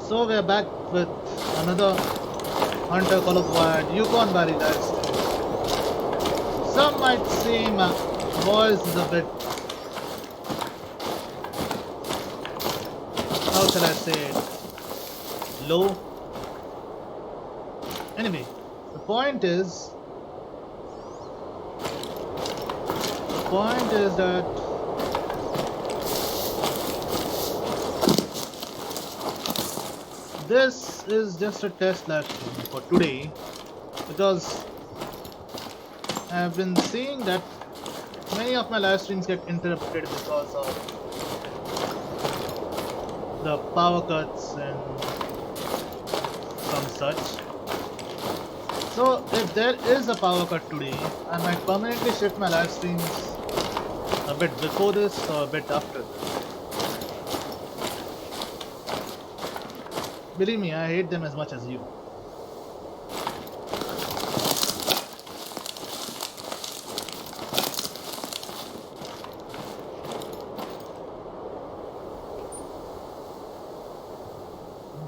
So we're back with another Hunter Call of Wild Yukon Valley live stream. Some might say my voice is a bit, how shall I say it, low. Anyway, the point is, that this is just a test live stream for today because I've been seeing that many of my live streams get interrupted because of the power cuts and some such. So if there is a power cut today, I might permanently shift my live streams a bit before this or a bit after this. Believe me, I hate them as much as you.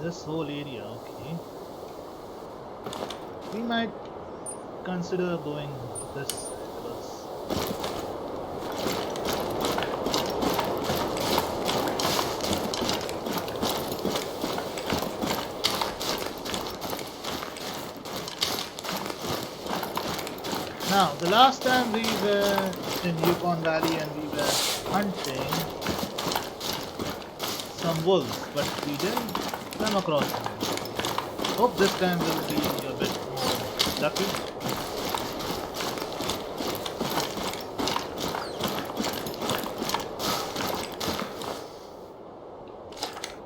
This whole area, okay. We might consider going this because now the last time we were in Yukon Valley and we were hunting some wolves, but we didn't come across them. Hope this time will be a bit more lucky.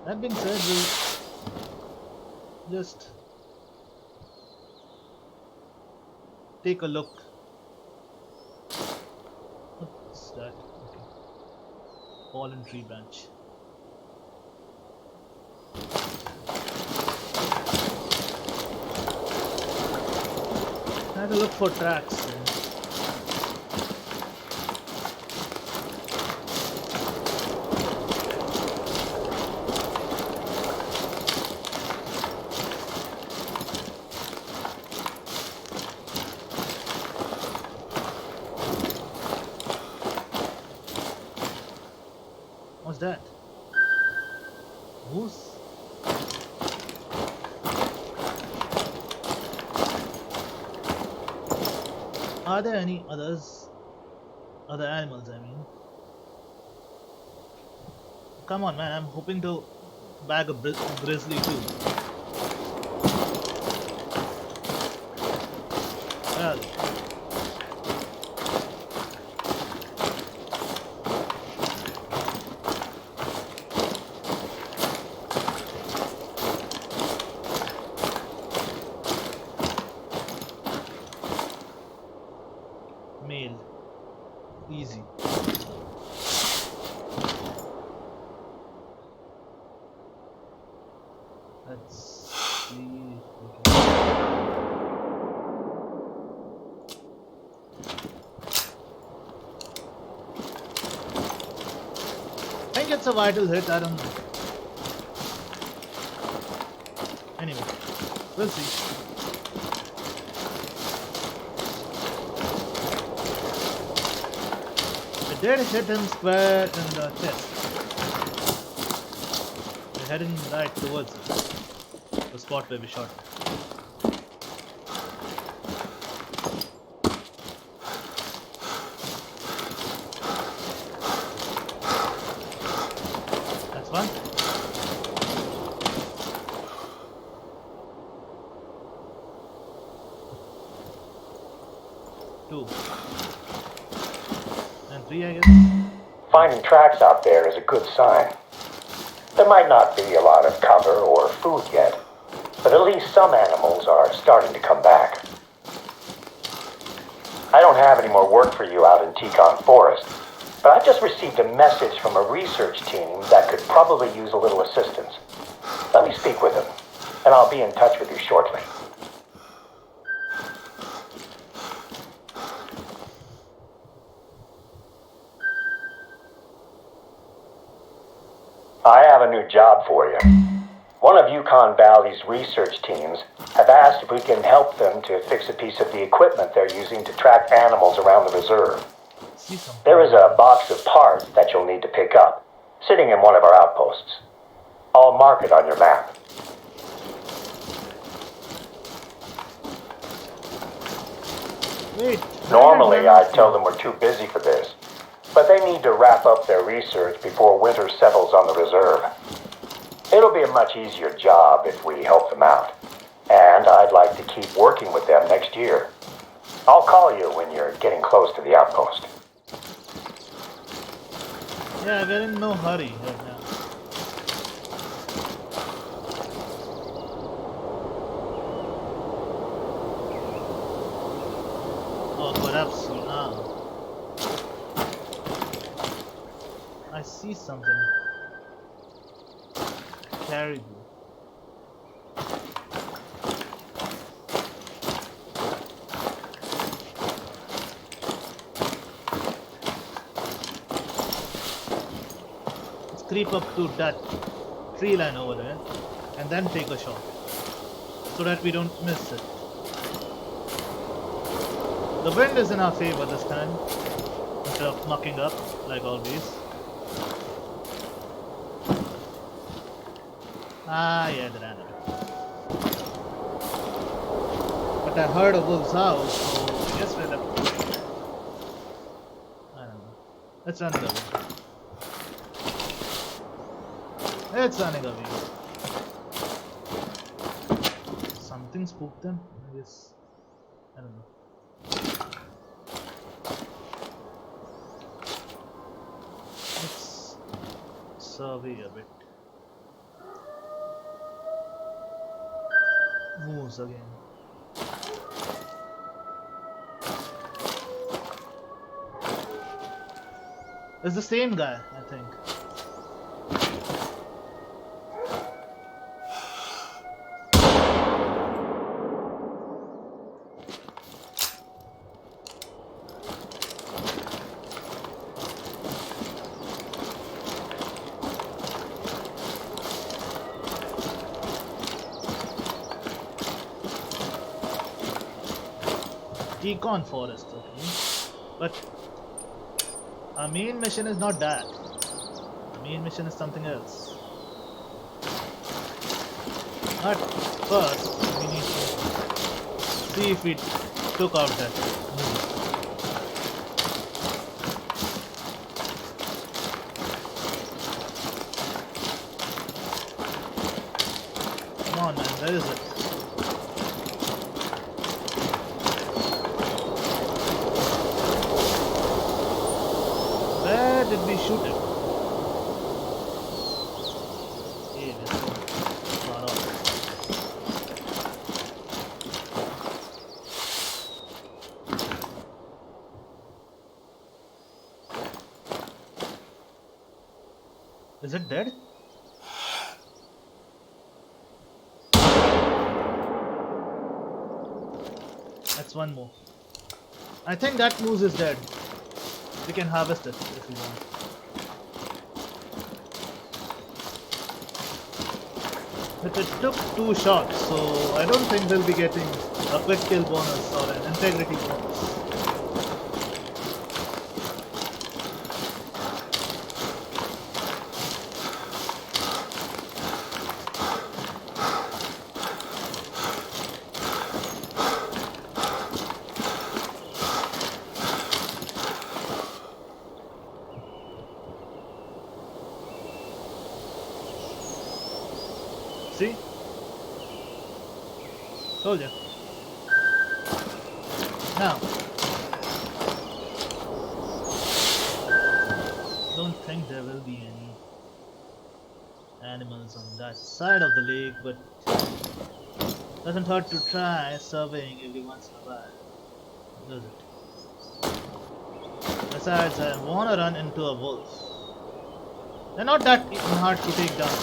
That being said, we'll just take a look. What's that? Okay. Fallen tree branch. I had to look for tracks. What's that? Moose? Are there any others? Other animals, I mean. Come on, man, I'm hoping to bag a grizzly too. Well, male. Easy. Let's see. I think it's a vital hit, I don't know. Anyway, we'll see. It did hit him square in the chest. We're heading right towards it. The spot where we shot. That's one. Two. And three, I guess. Finding tracks out there is a good sign. There might not be a lot of cover or food yet, but at least some animals are starting to come back. I don't have any more work for you out in Yukon Forest, but I just received a message from a research team that could probably use a little assistance. Let me speak with them, and I'll be in touch with you shortly. I have a new job for you. One of Yukon Valley's research teams have asked if we can help them to fix a piece of the equipment they're using to track animals around the reserve. See something. There is a box of parts that you'll need to pick up, sitting in one of our outposts. I'll mark it on your map. Wait. Normally, I'd tell them we're too busy for this, but they need to wrap up their research before winter settles on the reserve. It'll be a much easier job if we help them out, and I'd like to keep working with them next year. I'll call you when you're getting close to the outpost. Yeah, we're in no hurry right now. Oh, perhaps now. I see something. Caribou. Let's creep up to that tree line over there and then take a shot so that we don't miss it. The wind is in our favor this time instead of mucking up like always. Ah, yeah, the ran it. But I heard a wolf's howl, so I guess we're left. I don't know. Let's run away. It's running away. Something spooked them? I guess. I don't know. Let's survey a bit. Moves again. It's the same guy, I think. Yukon forest, okay. But our main mission is not that. Our main mission is something else. But first, we need to see if we took out that move. Come on, man, where is it? Where did we shoot it? Hey, we're so far off. Is it dead? That's one more. I think that moose is dead. We can harvest it if we want. But it took 2 shots, so I don't think we'll be getting a quick kill bonus or an integrity bonus. See? Told you. Now, don't think there will be any animals on that side of the lake, but doesn't hurt to try surveying every once in a while, does it? Besides, I wanna run into a wolf. They're not that even hard to take down.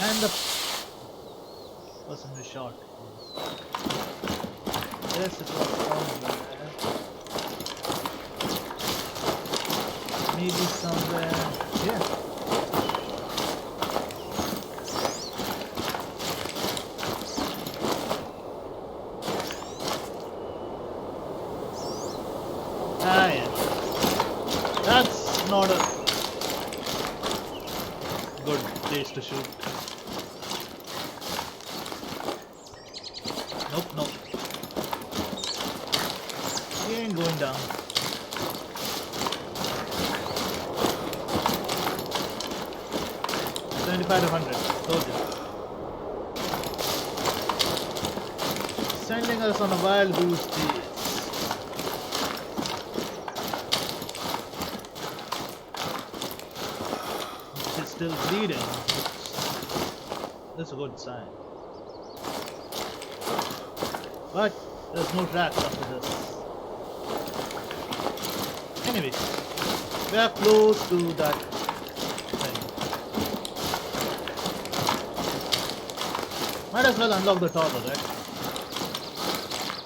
And the person who shot. Yes, it was found there. Maybe somewhere here. Ah, yeah. That's not a good place to shoot. Nope, nope. He ain't going down. $75 to 100. Told you. Sending us on a wild goose chase. It's still bleeding. That's a good sign. But there's no tracks after this. Anyways, we are close to that thing. Might as well unlock the toggle, right?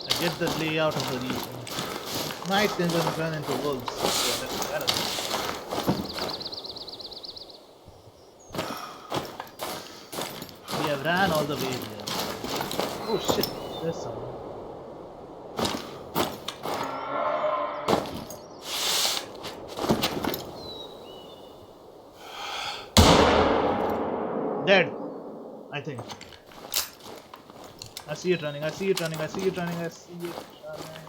I get the layout of the region. Might then run into wolves. So that is we have ran all the way here. Oh shit, there's someone. Dead, I think. I see it running, I see it running, I see it running, I see it running.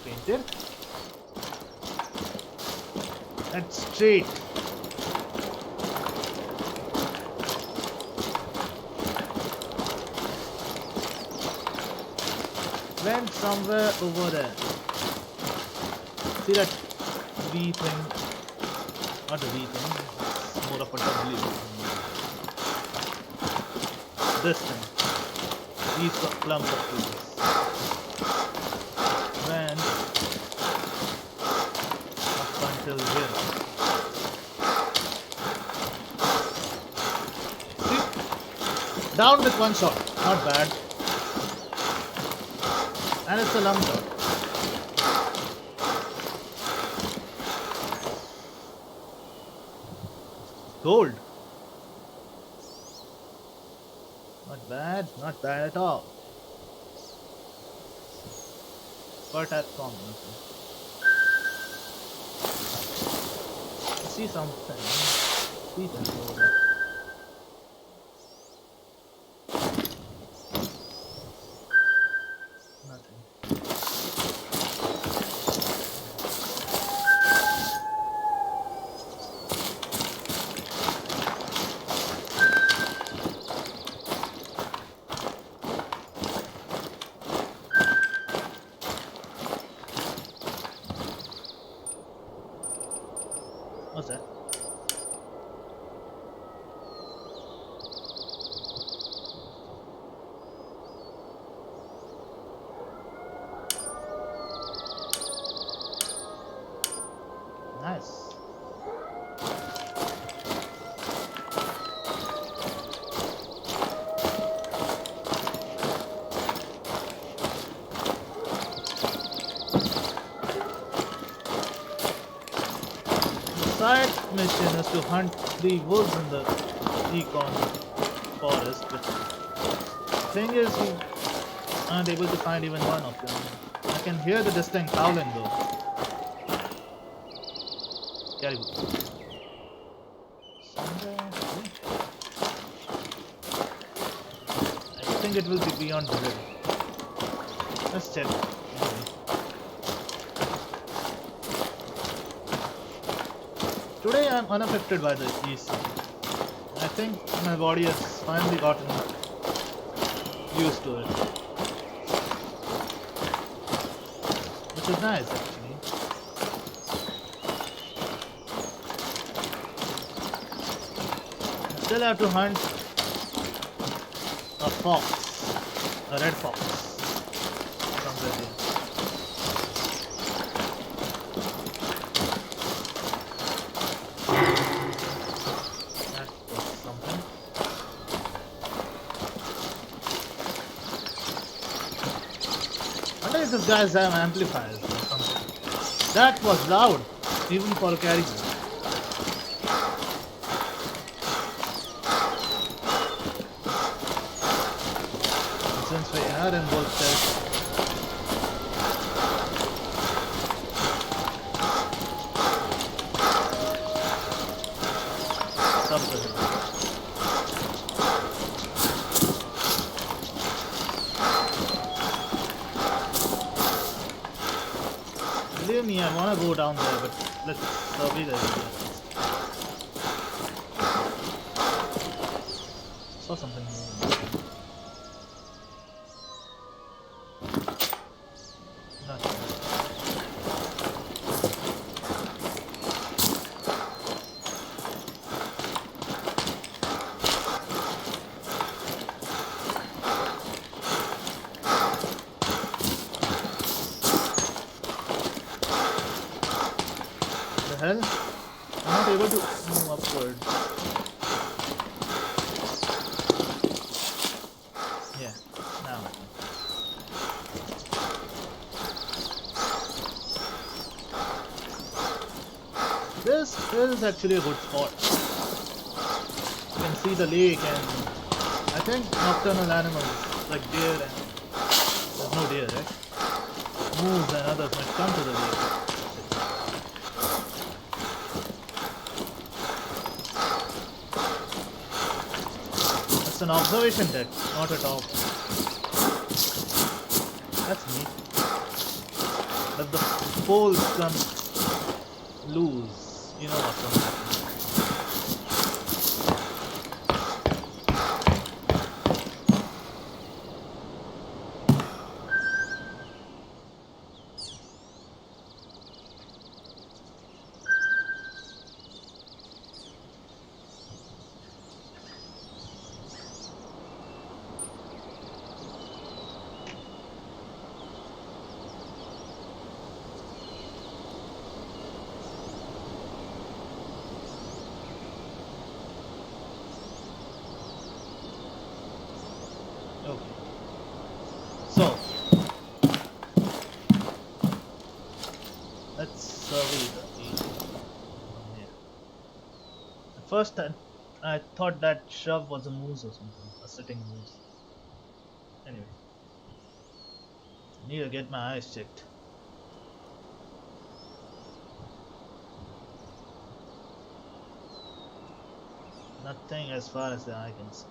Painted. That's straight. Went somewhere over there. See that V thing? Not a V thing, it's more of a W. This thing. These clumps of trees. Went up until here. See? Down with one shot. Not bad. And it's a lump shot. Gold. Not bad at all. But at common. I see something. See something over there. Nothing. What's that? Nice. Side mission is to hunt the wolves in the Yukon forest, but the thing is we aren't able to find even one of them. I can hear the distinct howling though. Caribou. Somewhere here. I think it will be beyond the river. Let's check. Anyway. Today I'm unaffected by the EC. I think my body has finally gotten used to it. Which is nice actually. I still have to hunt a fox. A red fox. Somewhere here. This guys have amplifiers or something. That was loud, even for a caribou. That involves this. Subdivision. Believe me, I wanna go down there, but let's survey the area. Saw something new. Nothing. The hell? I'm not able to move upward. Yeah, now. This is actually a good spot. You can see the lake and I think nocturnal animals like deer and there's no deer, right? Moose and others might come to the lake. It's an observation deck, not a top. That's neat. But the poles come loose. You know what's going to happen. Okay. So let's survey the area from here. At first I thought that shrub was a moose or something, a sitting moose. Anyway, I need to get my eyes checked. Nothing as far as the eye can see.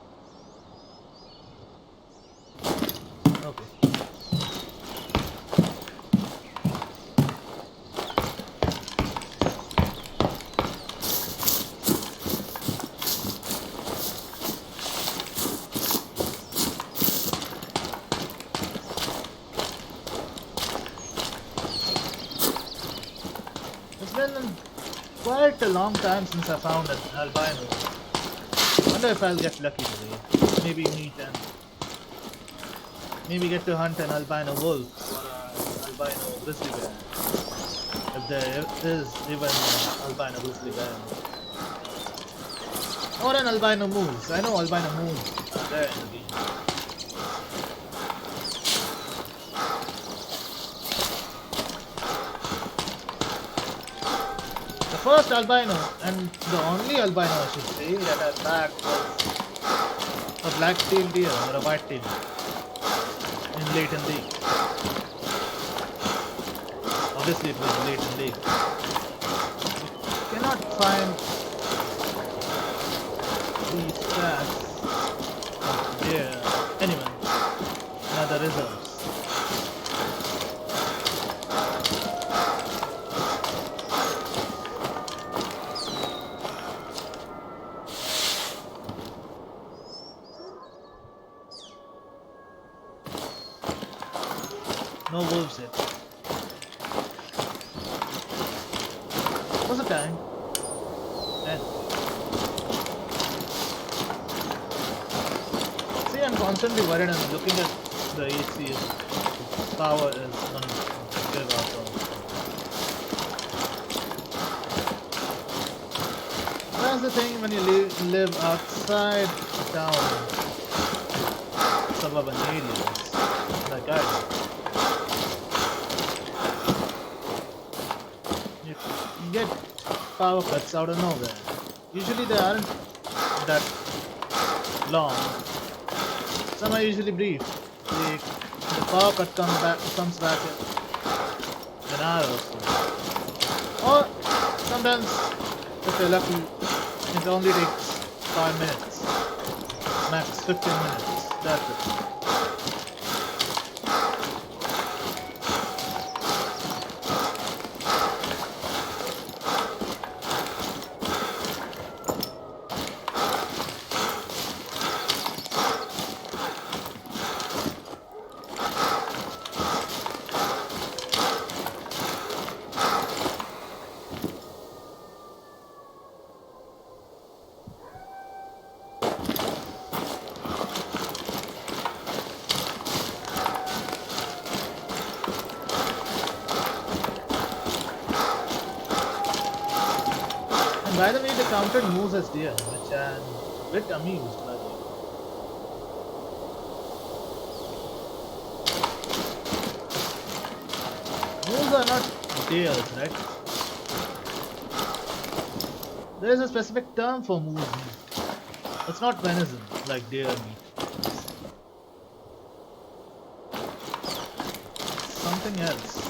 Okay. It's been quite a long time since I found an albino. Wonder if I'll get lucky today. Maybe meet and maybe get to hunt an albino wolf or an albino grizzly bear. If there is even an albino grizzly bear. Or an albino moose. I know albino moose are there in the game. The first albino, and the only albino I should say, that I bagged was a black-tailed deer or a white-tailed deer in Leighton Lake. Obviously it was Leighton Lake. You cannot find these tracks of deer anywhere in other reserves. No wolves yet. What's the time? 10. See, I'm constantly worried and looking at the AC. Its power is gonna give out. That's the thing when you live outside town, suburban areas, like I do. You get power cuts out of nowhere. Usually they aren't that long. Some are usually brief. the power cut comes back in an hour or so. Or sometimes, if you're lucky, it only takes 5 minutes, max 15 minutes. That's it. And by the way, they counted moose as deer, which I'm a bit amused by the way. Moose are not deers, right? There is a specific term for moose meat. It's not venison, like deer meat. It's something else.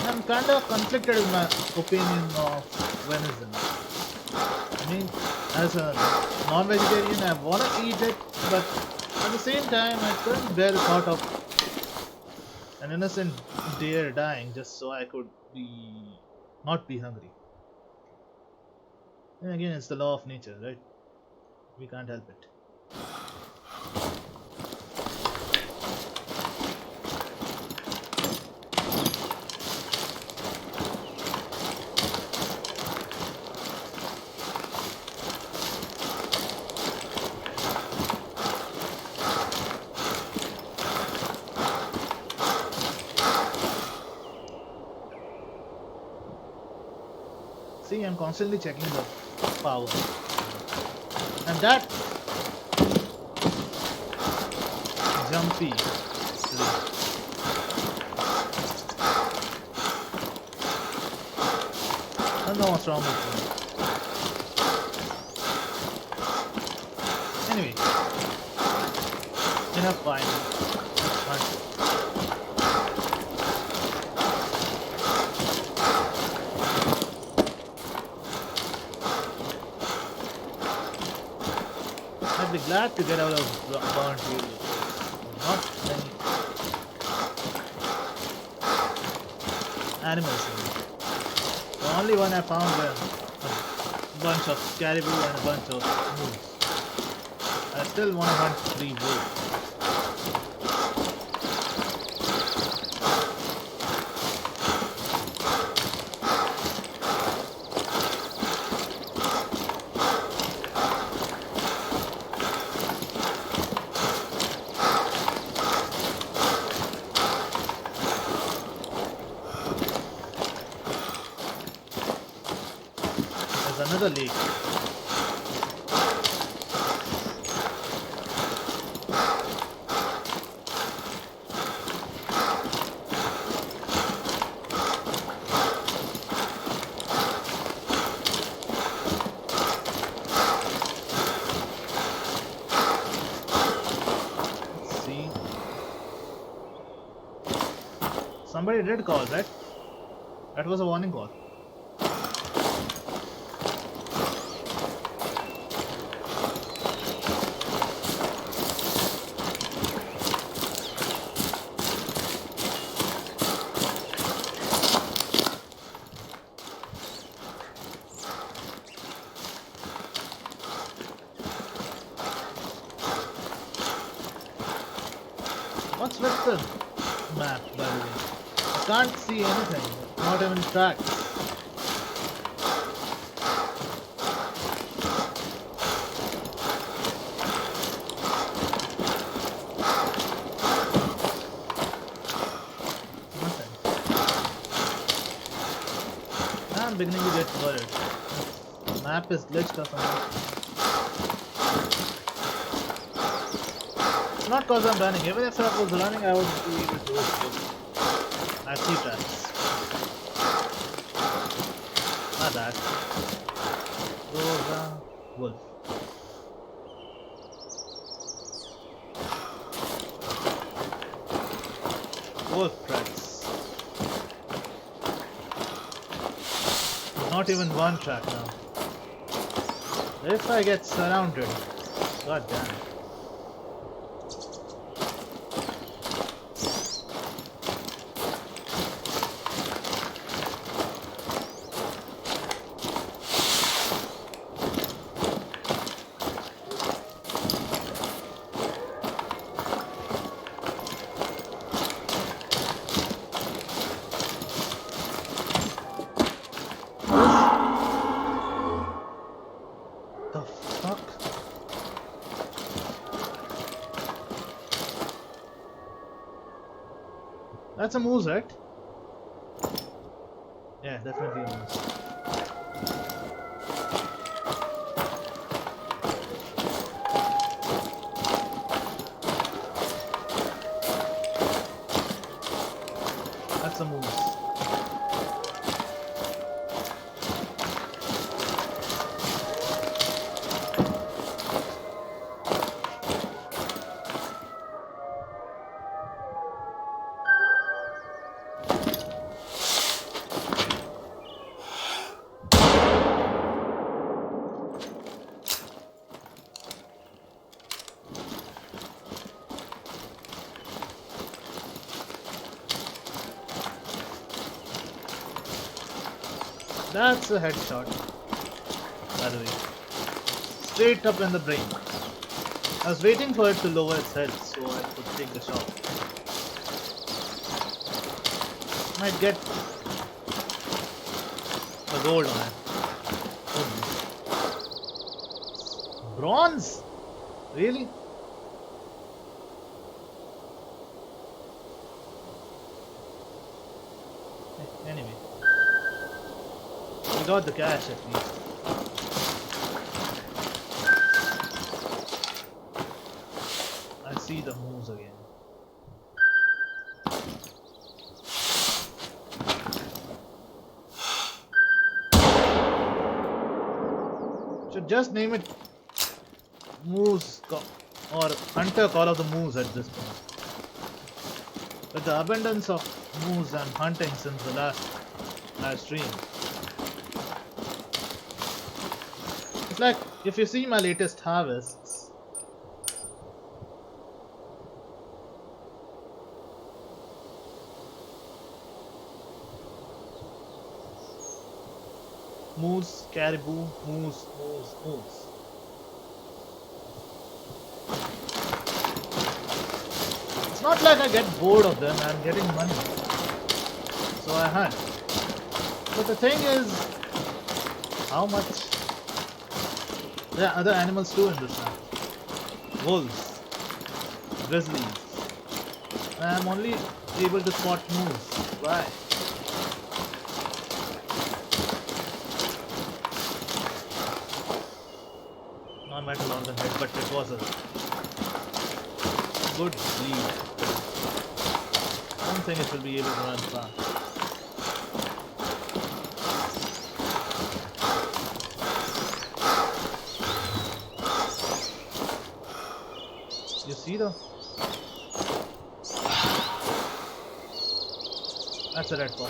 I'm kind of conflicted with my opinion of venison. I mean, as a non-vegetarian, I want to eat it, but at the same time, I couldn't bear the thought of an innocent deer dying just so I could not be hungry. And again, it's the law of nature, right? We can't help it. See, I'm constantly checking the power. And that jumpy tree. I don't know what's wrong with me. Anyway, enough fine. I'd be glad to get out of burnt area. Not many animals in it. The only one I found were a bunch of caribou and a bunch of moose. I still want to hunt 3 wolves. There's another lake. Let's see. Somebody did call, right? That was a warning call. What's with the map, by the way? I can't see anything, not even tracks. Nothing. I'm beginning to get worried. The map is glitched or something. Not because I'm running. Even if I was running, I would be able to escape. I see tracks. Not that. Rosa Wolf. Wolf tracks. Not even one track now. If I get surrounded, god damn. The fuck? That's a moose, right? Yeah, definitely a moose. That's a moose. That's a headshot, by the way. Straight up in the brain. I was waiting for it to lower its head so I could take the shot. Might get a gold on it. Oh, bronze? Really? Anyway. We got the cash at least. I see the moves again. Should just name it Moose or Hunter Call of the Moose at this point. With the abundance of moose and hunting since the last live stream. It's like if you see my latest harvests, moose, caribou, moose, moose, moose. It's not like I get bored of them, I'm getting money. So I hunt. But the thing is, how much? There are other animals too in this hunt. Wolves, grizzlies. And I'm only able to spot moose. Why? Non-metal organ head, but it was a good lead. I don't think it will be able to run fast. You see though? That's a red ball.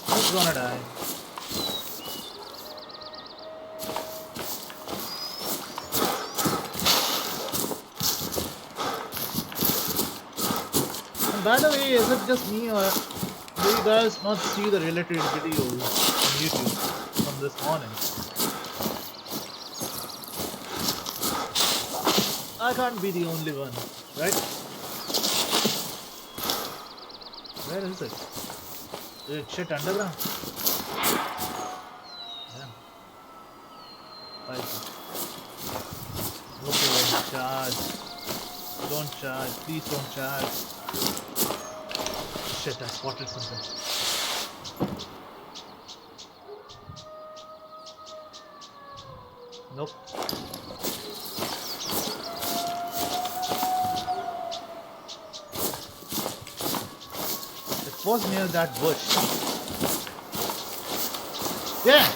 It's gonna die. And by the way, is it just me or do you guys not see the related videos on YouTube from this morning? I can't be the only one, right? Where is it? Did it shit underground? Yeah. I see. Charge. Don't charge. Please don't charge. Shit, I spotted something. Nope. It was near that bush. Yeah!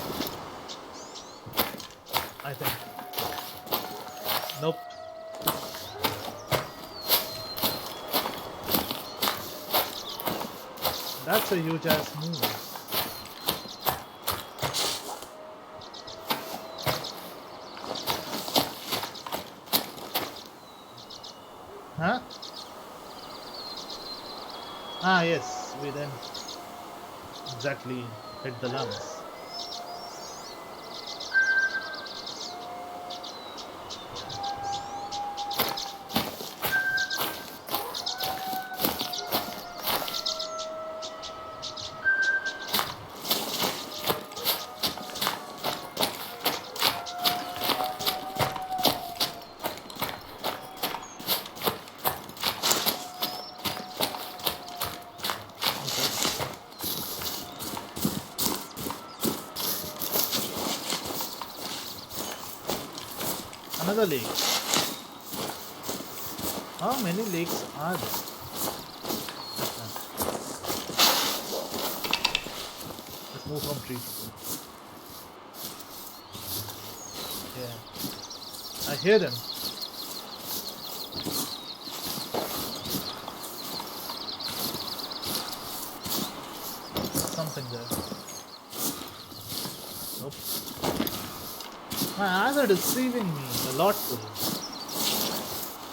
I think. Nope. That's a huge ass move. Huh? Ah, yes, we then exactly hit the lungs. Another lake. How many lakes are there? Let's move from tree to tree. Yeah. I hear them. Something there. Nope. My eyes are deceiving me a lot today.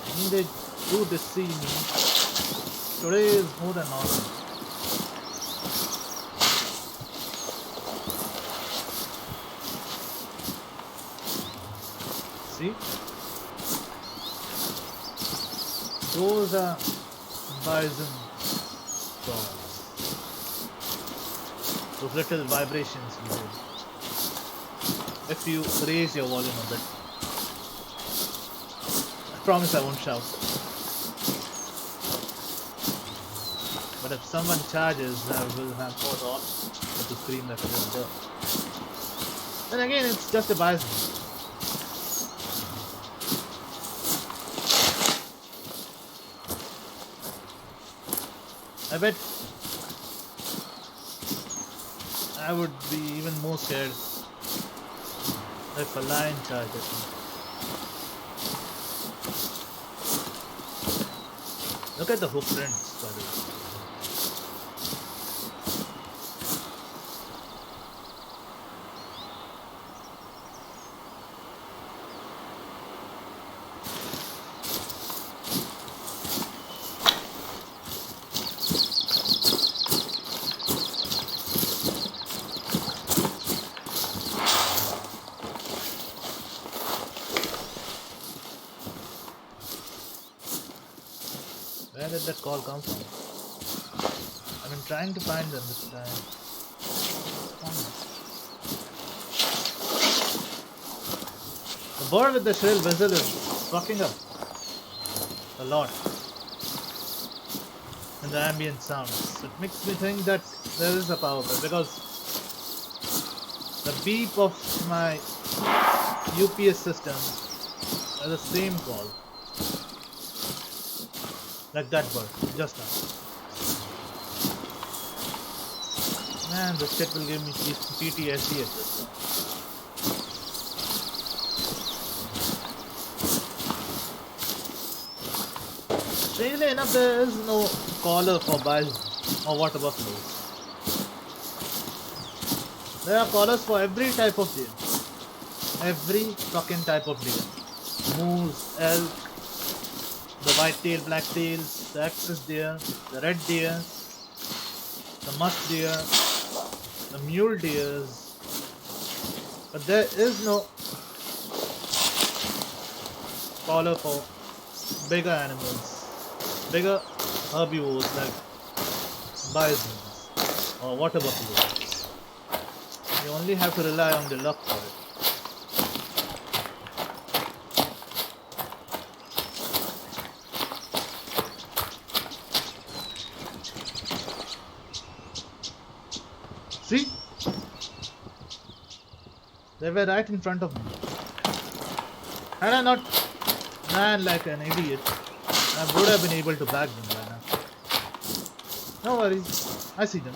I mean, they do deceive me. Today is more than normal. See? Those are bison calls. Those little vibrations you hear. If you raise your volume a bit. I promise I won't shout. But if someone charges, I will have more the option to scream like a little girl. Then again, it's just a bison. I bet I would be even more scared if a lion charged at me. Look at the hoof prints, by the way. Where did that call come from? I've been trying to find them this time. The bird with the shrill whistle is fucking up a lot in the ambient sounds. It makes me think that there is a power cut because the beep of my UPS system has the same call. Like that bird, just now. Man, this shit will give me PTSD at this point. Strangely enough, there is no collar for bison or water buffaloes. There are collars for every type of deer. Every fucking type of deer. Moose, elk, the white-tailed black-tails, the axis deer, the red deer, the musk deer, the mule deers, but there is no collar for bigger animals, bigger herbivores like bisons or water buffaloes. You only have to rely on the luck for it. See? They were right in front of me. Had I not ran like an idiot, I would have been able to bag them by now. No worries. I see them.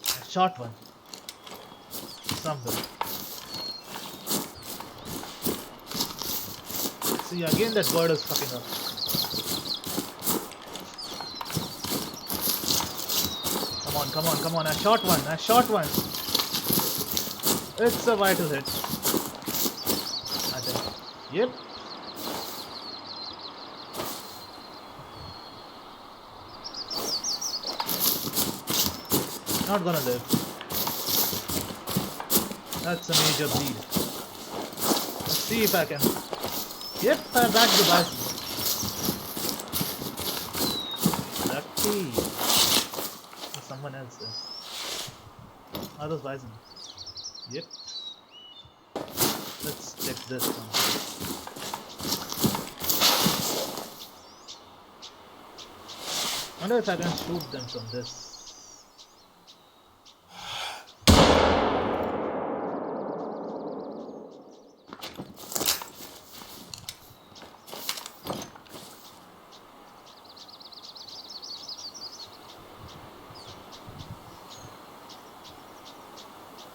I shot one. Somewhere. See, again that bird is fucking up. Come on, come on, come on. I shot one. I shot one. It's a vital hit. I think. Yep. Not gonna live. That's a major bleed. Let's see if I can. Yep, I backed the bison. Lucky. There's someone else there. Are those bison? Yep. Let's check this one. Wonder if I can shoot them from this.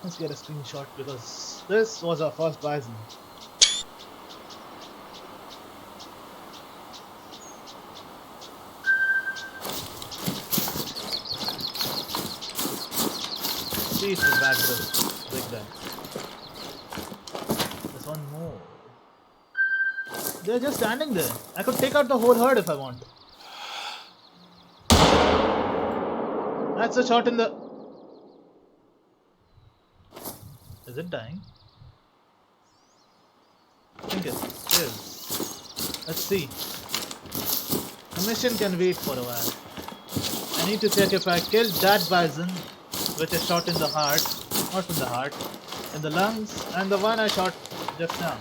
Let's get a screenshot because this was our first bison. See if we back this big guy. There's one more. They're just standing there. I could take out the whole herd if I want. That's a shot in the... Is it dying? I think it is. Let's see. The mission can wait for a while. I need to check if I killed that bison with a shot in the heart, not in the heart, in the lungs, and the one I shot just now,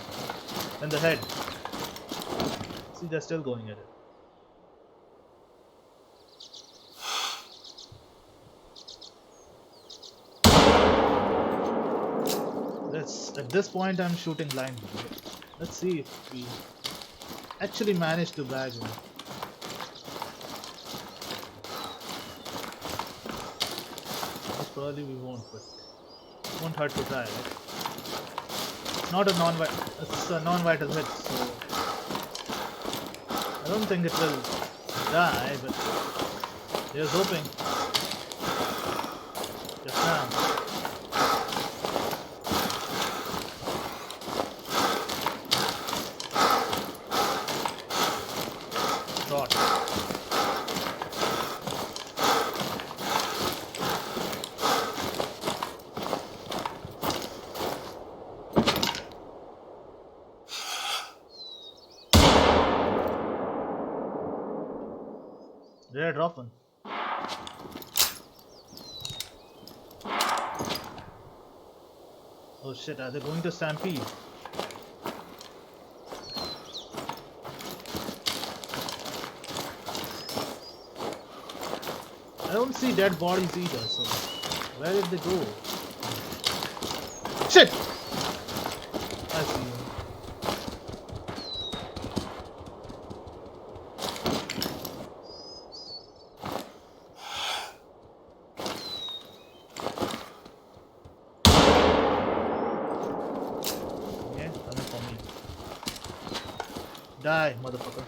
in the head. See, they're still going at it. At this point I'm shooting blindly. Let's see if we actually manage to bag one. Most probably we won't, but it won't hurt to try, right? It's not a non-vital hit, so I don't think it will die, but here's hoping. Just now. Did I drop one? Oh shit, are they going to stampede? I don't see dead bodies either, so where did they go? Shit! I see you. Die, motherfucker.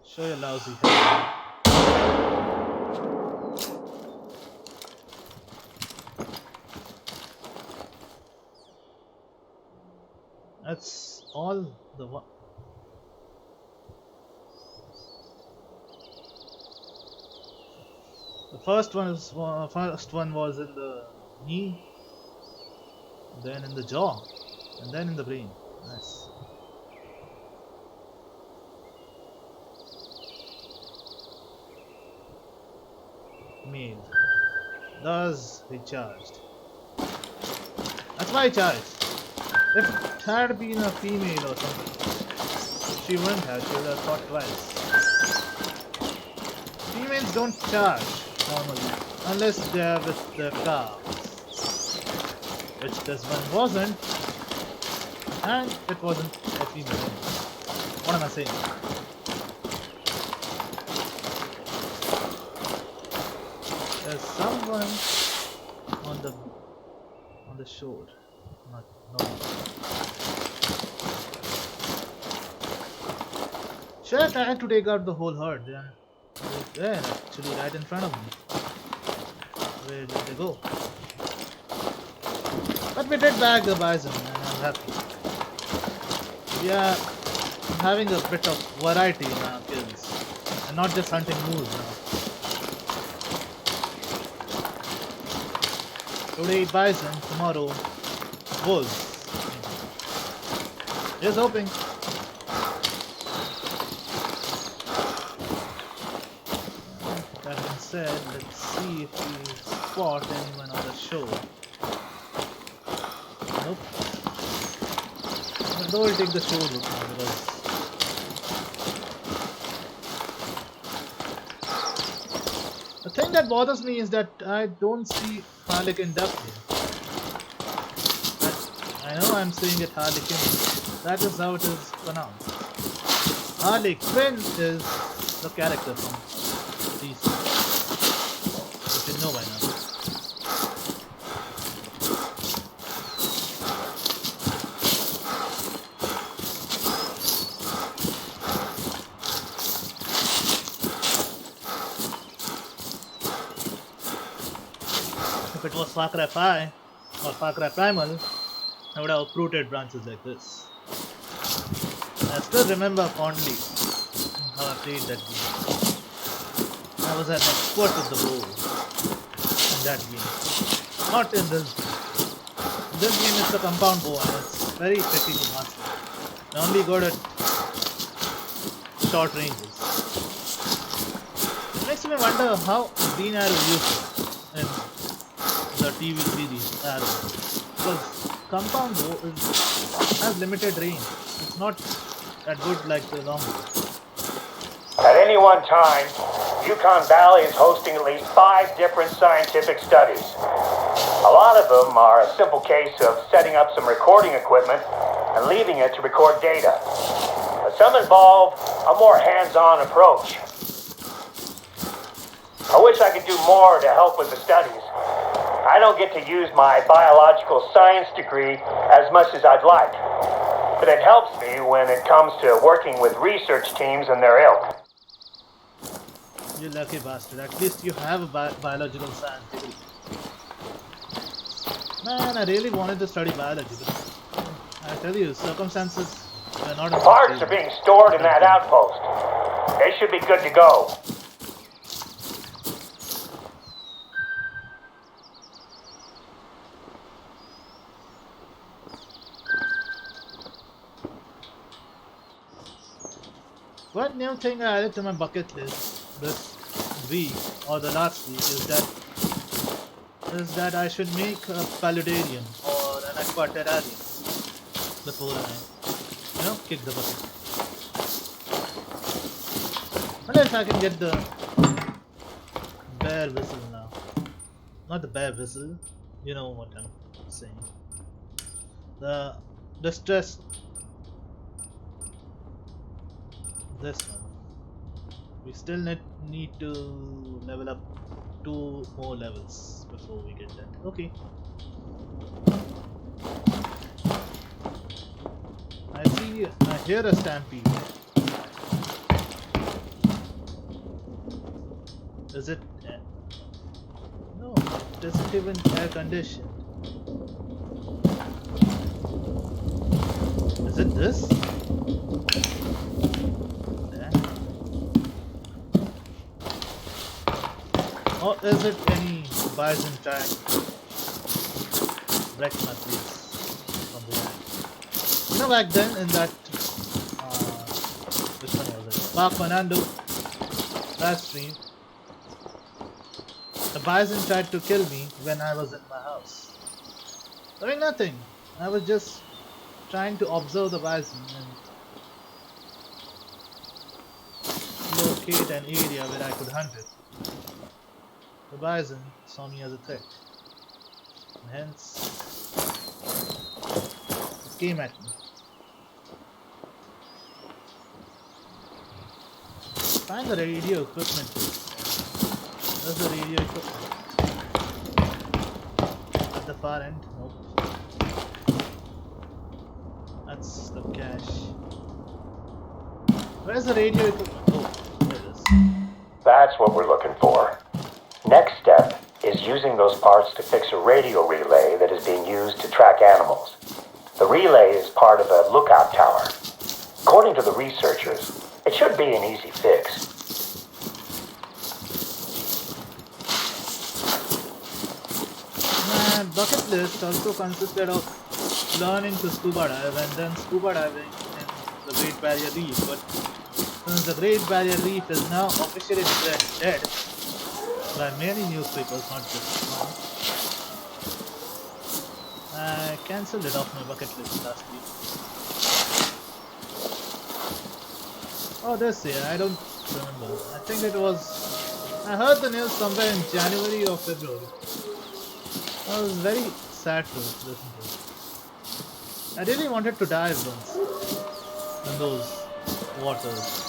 Show your lousy head. That's all the one. The first one was in the knee, then in the jaw, and then in the brain. Nice. male. Thus he charged. That's why he charged. If it had been a female or something, she wouldn't have. She would have thought twice. Females don't charge normally unless they are with their calves, which this one wasn't, and it wasn't a female. What am I saying? There's someone on the shore. Not no. Shit, I had to take out the whole herd. Yeah. There, actually, right in front of me. Where did they go? But we did bag the bison, and I'm happy. We are having a bit of variety in our kills, and not just hunting moose now. Today bison, tomorrow wolves. Just hoping. That being said, let's see if we spot anyone on the shore. Nope. But we'll take the shore route now because the thing that bothers me is that I don't see Harlequin duck here. I know I'm saying it Harlequin. That is how it is pronounced. Harlequin is the character from DC. You should know by now. If it was Far Cry 5 or Far Cry Primal, I would have uprooted branches like this. I still remember fondly how I played that game. I was an expert with the bow in that game. Not in this game. In this game it's a compound bow and it's very tricky to master. I'm only good at short ranges. It makes me wonder how Green Arrow used it in the TV series Arrow. Because compound bow has limited range. It's not that good like the long bow. At any one time, Yukon Valley is hosting at least 5 different scientific studies. A lot of them are a simple case of setting up some recording equipment and leaving it to record data. But some involve a more hands-on approach. I wish I could do more to help with the studies. I don't get to use my biological science degree as much as I'd like, but it helps me when it comes to working with research teams and their ilk. You lucky bastard, at least you have a biological science degree. Man, I really wanted to study biology, but I tell you, circumstances are not... The parts are being stored in that outpost. They should be good to go. One new thing I added to my bucket list this week or the last week is that I should make a paludarium or an aqua terrarium before I kick the bucket. Wonder if I can get the bear whistle now. Not the bear whistle, you know what I'm saying. The distress. This one. We still need to level up 2 more levels before we get that. Okay. I hear a stampede. Is it? No, it isn't even air conditioned. Is it this? Or is it any bison track? Wreck my place from behind. You know, back then in that which one was it? Park Fernando that stream. The bison tried to kill me when I was in my house. Doing nothing. I was just trying to observe the bison and locate an area where I could hunt it. The bison saw me as a threat, and hence it came at me. Find the radio equipment. Where's the radio equipment? At the far end? Nope. That's the cache. Where's the radio equipment? Oh, there it is. That's what we're looking for. Next step is using those parts to fix a radio relay that is being used to track animals. The relay is part of a lookout tower. According to the researchers, it should be an easy fix. My bucket list also consisted of learning to scuba dive and then scuba diving in the Great Barrier Reef, but since the Great Barrier Reef is now officially declared dead by many newspapers, not just one, I cancelled it off my bucket list last week. Oh, this year, I don't remember. I think it was. I heard the news somewhere in January or February. I was very sad to listen to it. I really wanted to dive once in those waters.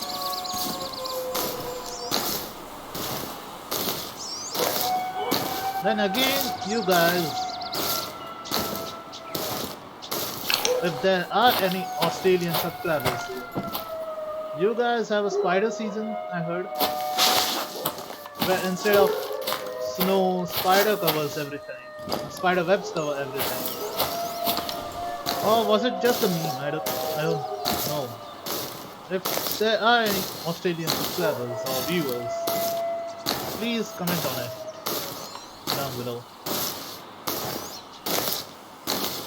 Then again, you guys, if there are any Australian subscribers here, you guys have a spider season, I heard, where instead of snow, spider covers everything. Spider webs cover everything. Or was it just a meme? I don't know. If there are any Australian subscribers or viewers, please comment on it down below.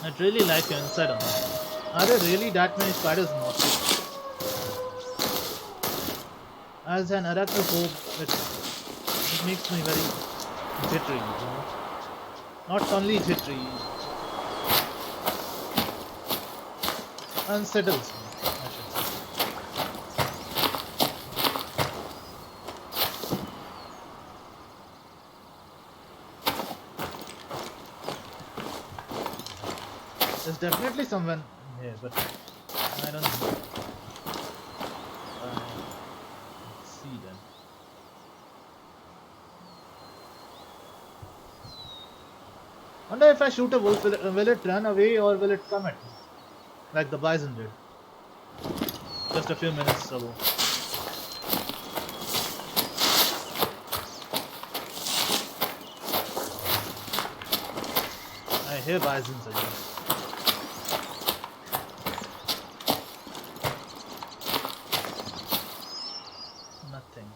I'd really like your insight on that. Are there really that many spiders in Australia? As an arachnophobe, it makes me very jittery, you know? Not only jittery, unsettles me, I should say. There's definitely someone here, but I don't know. Let's see then. Wonder if I shoot a wolf, will it run away or will it come at me? Like the bison did. Just a few minutes ago. I hear bisons again. Nothing.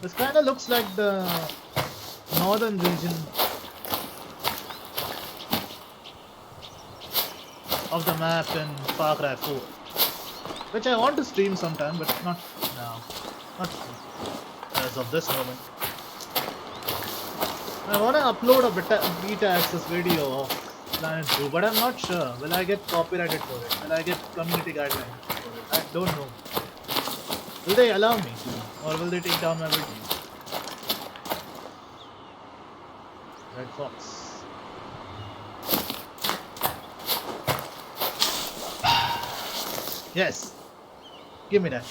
This kinda looks like the northern region of the map in Far Cry 4, which I want to stream sometime, but not now, not as of this moment. I want to upload a beta access video of Planet Zoo, but I'm not sure. Will I get copyrighted for it? Will I get community guidelines for it? I don't know. Will they allow me to, or will they take down my video? Red Fox. Yes. Give me that.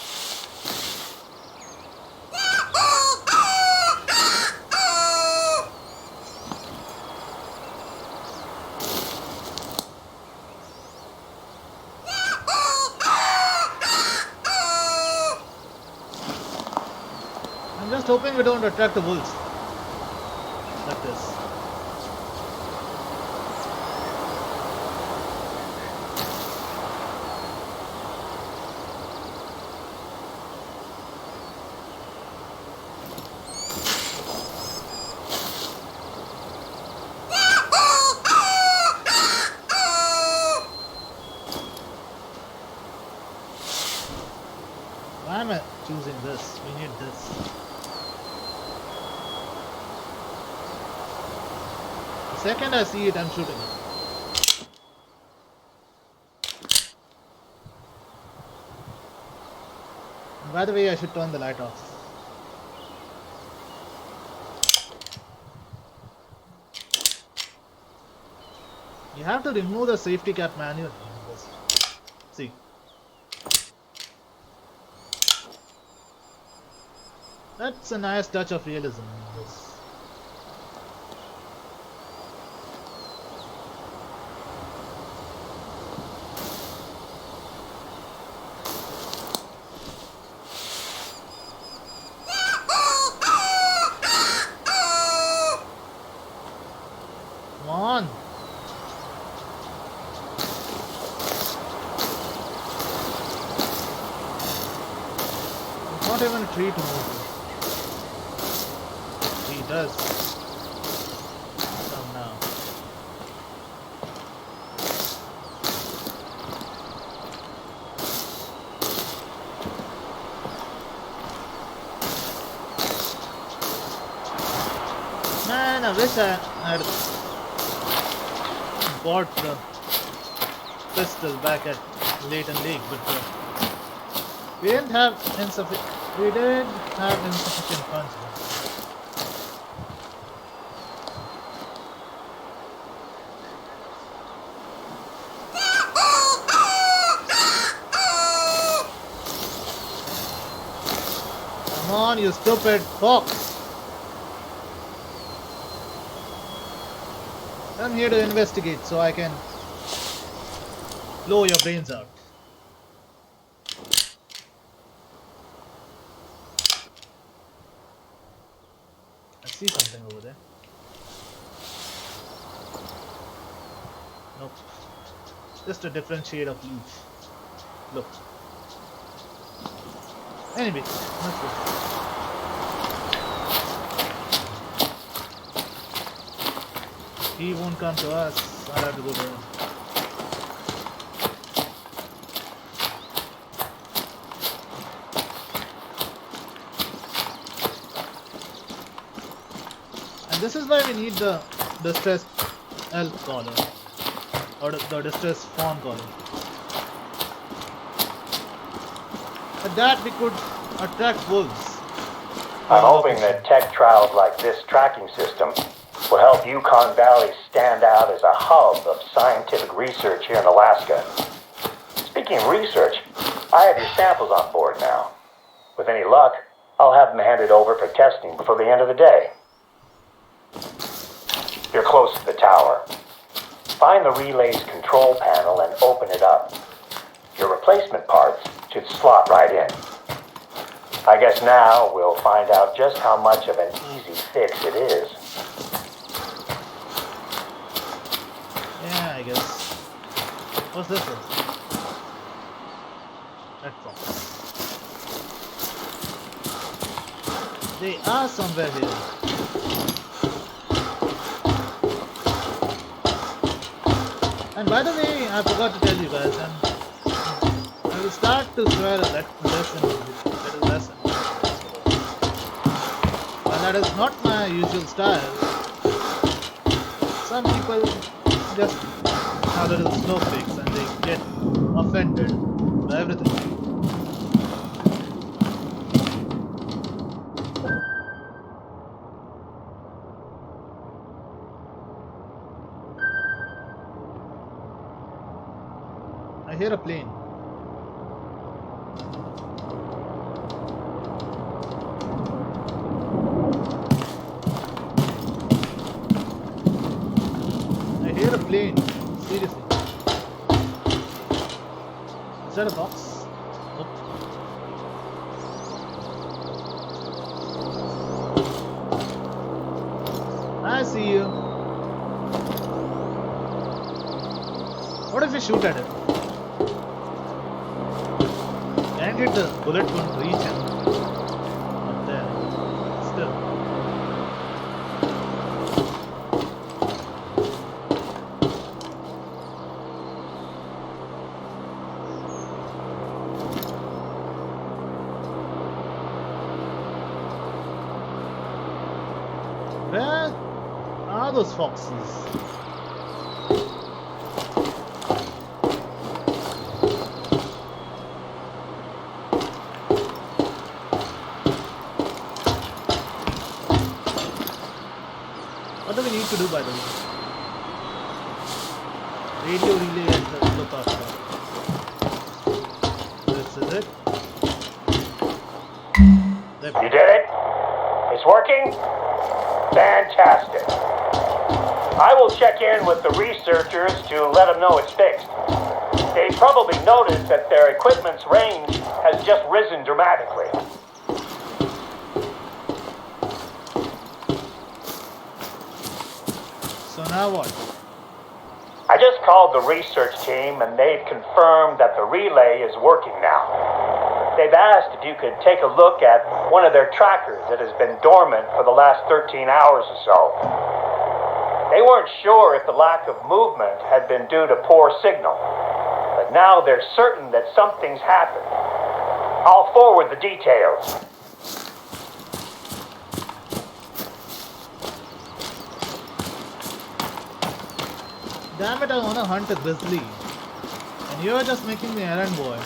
I'm just hoping we don't attract the wolves. Like this. Why am I choosing this? We need this. Second I see it, I'm shooting it. And by the way, I should turn the light off. You have to remove the safety cap manually. See. That's a nice touch of realism in this. Come on. There's not even a tree to move. He does. Come now. Man, I wish I had bought the pistol back at Leighton Lake, but we didn't have insufficient. We did have insufficient funds. Come on, you stupid fox! I'm here to investigate so I can blow your brains out. I see something over there. Nope. Just a different shade of leaf. Look. Anyway, let's go. He won't come to us. I'll have to go to him. And this is why we need the distress elk collar. Or the distress fawn collar. With that we could attract wolves. I'm hoping that tech trials like this tracking system will help Yukon Valley stand out as a hub of scientific research here in Alaska. Speaking of research, I have your samples on board now. With any luck, I'll have them handed over for testing before the end of the day. You're close to the tower. Find the relay's control panel and open it up. Your replacement parts should slot right in. I guess now we'll find out just how much of an easy fix it is. Yeah, I guess. What's this one? Platform. They are somewhere here. And by the way, I forgot to tell you guys, I will start to swear a little lesson. While that is not my usual style, some people just have little snowflakes and they get offended by everything. I hear a plane. I hear a plane. Seriously. Is that a box? Nope. I see you. What if we shoot at it? Can't the bullet won't reach him up there. Still. Where are those foxes? What do we need to do, by the way? Radio relay and the look after. This is it. There. You did it? It's working? Fantastic. I will check in with the researchers to let them know it's fixed. They probably noticed that their equipment's range has just risen dramatically. So now what? I just called the research team and they've confirmed that the relay is working now. They've asked if you could take a look at one of their trackers that has been dormant for the last 13 hours or so. They weren't sure if the lack of movement had been due to poor signal, but now they're certain that something's happened. I'll forward the details. Damn it, I wanna hunt a grizzly. And you're just making me errand boy.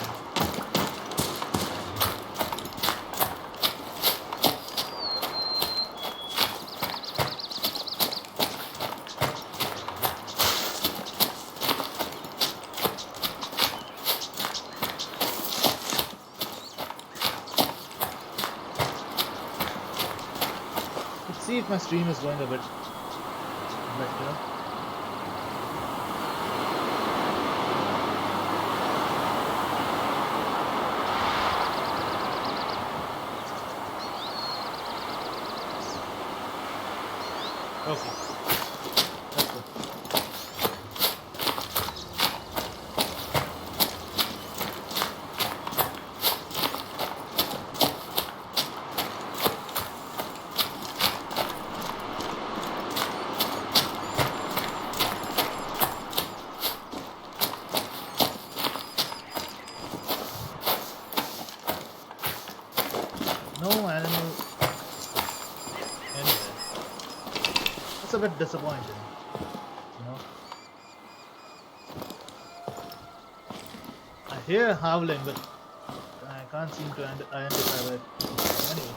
Let's see if my stream is going a bit better. Okay. That's good. No animal anywhere. That's a bit disappointing, you know. I hear howling, but I can't seem to identify where. Anyway.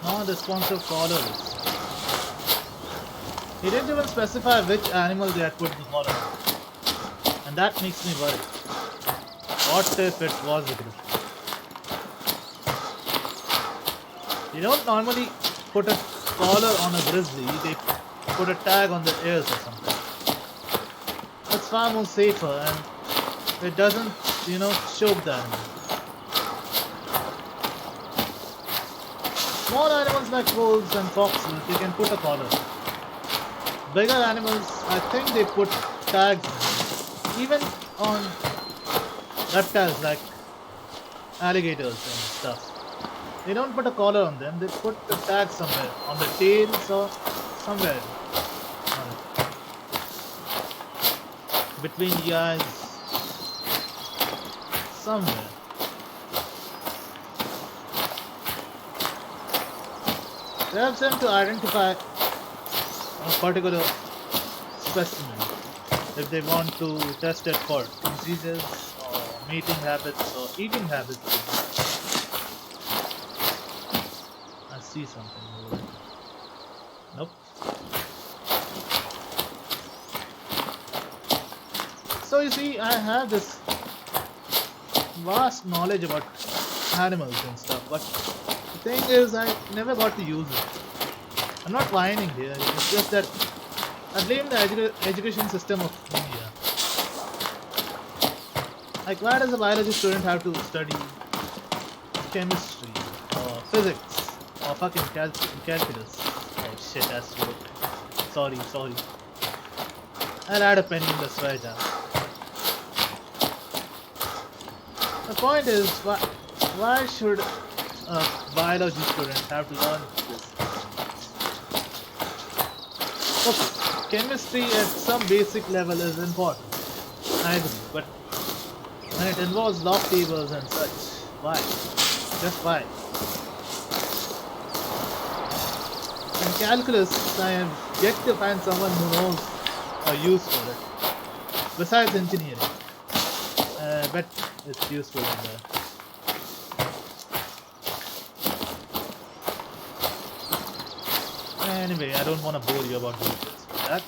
Non-responsive callers. He didn't even specify which animal they had put the collar on. And that makes me worry. What if it was a grizzly? You don't normally put a collar on a grizzly, they put a tag on the ears or something. That's far more safer and it doesn't, choke the animal. Small animals like wolves and foxes, you can put a collar. Bigger animals, I think they put tags. Even on reptiles like alligators and stuff. They don't put a collar on them, they put a tag somewhere. On the tails or somewhere. Between the eyes. Somewhere. They have them to identify a particular specimen if they want to test it for diseases or mating habits or eating habits. I see something over there. Nope. So you see, I have this vast knowledge about animals and stuff, but the thing is, I never got to use it. I'm not whining here, it's just that I blame the education system of India. Like, why does a biology student have to study chemistry or physics or fucking calculus? Oh shit, that's true. Sorry. I'll add a penny in this right now. The point is, why should a biology student have to learn this? Okay, chemistry at some basic level is important, I agree, but when it involves log tables and such, why? Just why? In calculus, I have yet to find someone who knows a use for it. Besides engineering, I bet it's useful in there. Anyway, I don't want to bore you about details with that.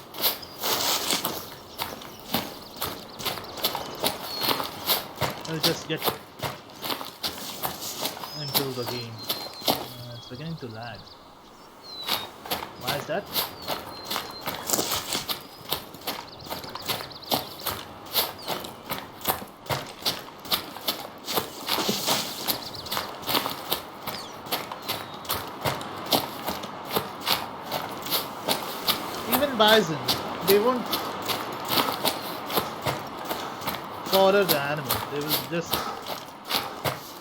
I'll just get into the game. It's beginning to lag. Why is that? Even bison, they won't collar the animal. They will just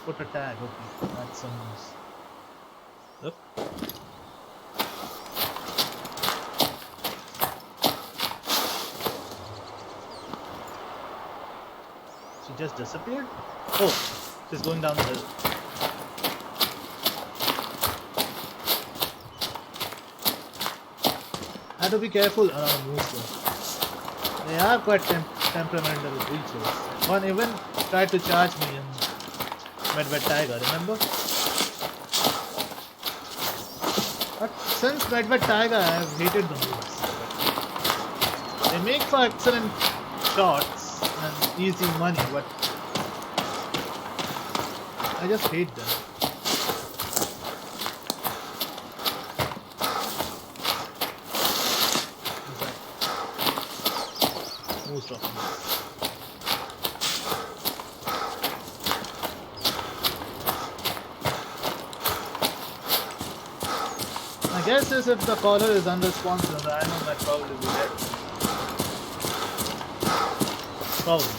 put a tag. Okay, that's some use. Look. She just disappeared? Oh, she's going down the hill. I have to be careful around moose though. They are quite temperamental creatures. One even tried to charge me in Medved Tiger, remember? But since Medved Tiger, I have hated the moose. They make for excellent shots and easy money, but I just hate them. Most of them. My guess is if the caller is unresponsive, the animal might probably be dead. Probably.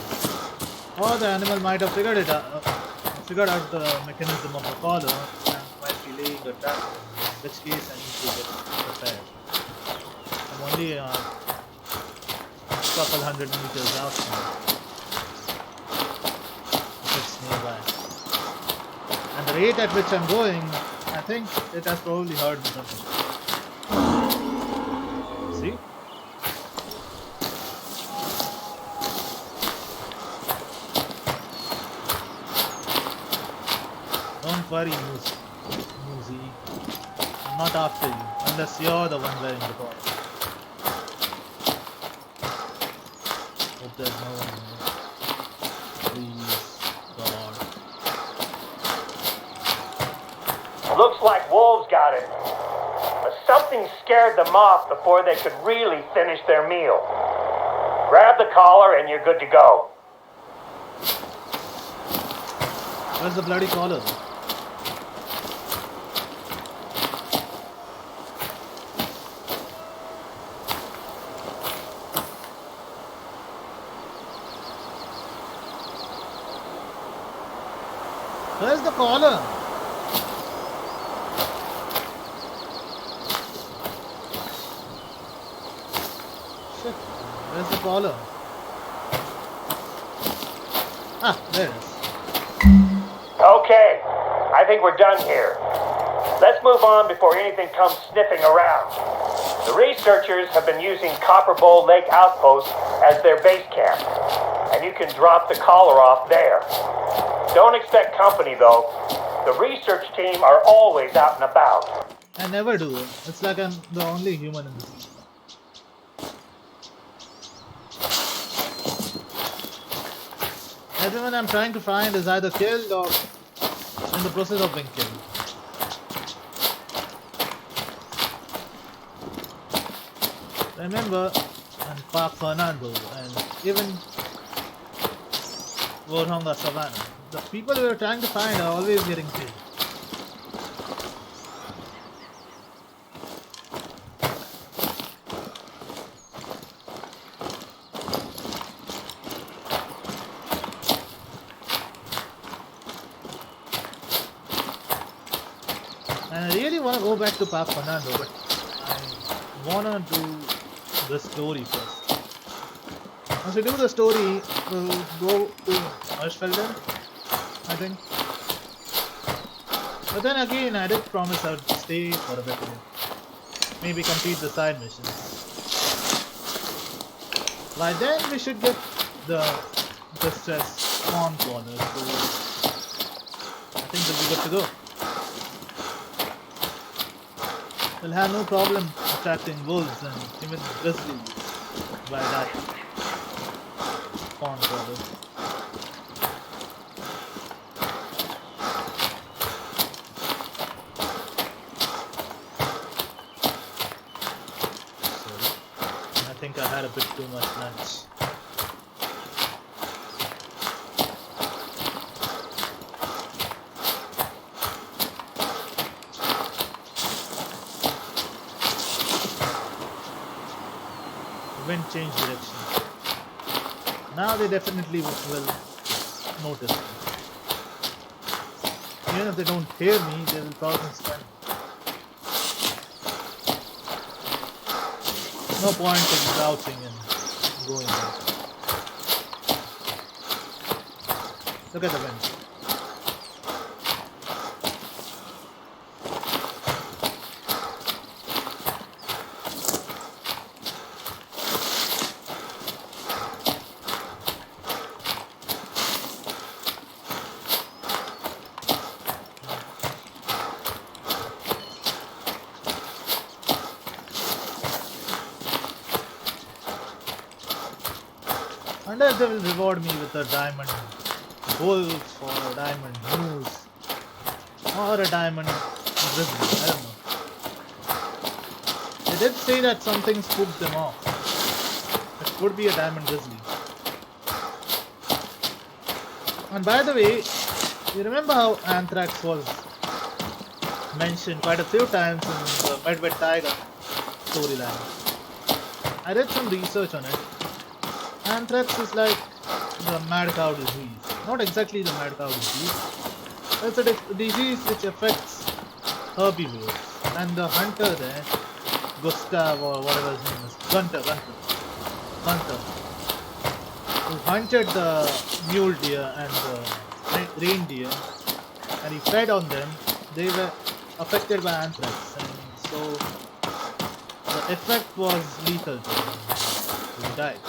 Or the animal might have figured out the mechanism of the caller and might be laying a trap, in which case I need to get prepared. I'm only a couple hundred meters out now. It's nearby. And the rate at which I'm going, I think it has probably heard me something. See? Don't worry, Moosey. I'm not after you, unless you're the one wearing the ball. Hope there's no one here. Please, God. Looks like wolves got it. But something scared them off before they could really finish their meal. Grab the collar and you're good to go. Where's the bloody collar? Where's the collar? Shit, where's the collar? Ah, there it is. Okay, I think we're done here. Let's move on before anything comes sniffing around. The researchers have been using Copper Bowl Lake Outpost as their base camp, and you can drop the collar off there. Don't expect company though. The research team are always out and about. I never do. It's like I'm the only human in this. Everyone I'm trying to find is either killed or in the process of being killed. Remember, and Park Fernando and even Woronga Savannah, the people we are trying to find are always getting killed. want to go back to Pap Fernando, but I want to do the story first. Once we do the story, we'll go to Hirschfelden, I think. But then again, I did promise I would stay for a bit here. Maybe complete the side missions. By then, we should get the distress spawn corner, so I think we'll be good to go. We'll have no problem attracting wolves and even grizzlies by that spawn corner. I think I had a bit too much lunch. Wind change direction. Now they definitely will notice me. Even if they don't hear me, they will probably spend. No point in crouching and going there. Look at the wind. Unless they will reward me with a diamond wolf or a diamond moose or a diamond grizzly, I don't know. They did say that something spooked them off. It could be a diamond grizzly. And by the way, you remember how anthrax was mentioned quite a few times in the Medved Tiger storyline? I did some research on it. Anthrax is like the mad cow disease. Not exactly the mad cow disease. It's a disease which affects herbivores. And the hunter there, Gustav or whatever his name is, Gunter, who hunted the mule deer and the reindeer, and he fed on them, they were affected by anthrax. And so the effect was lethal to them. So he died.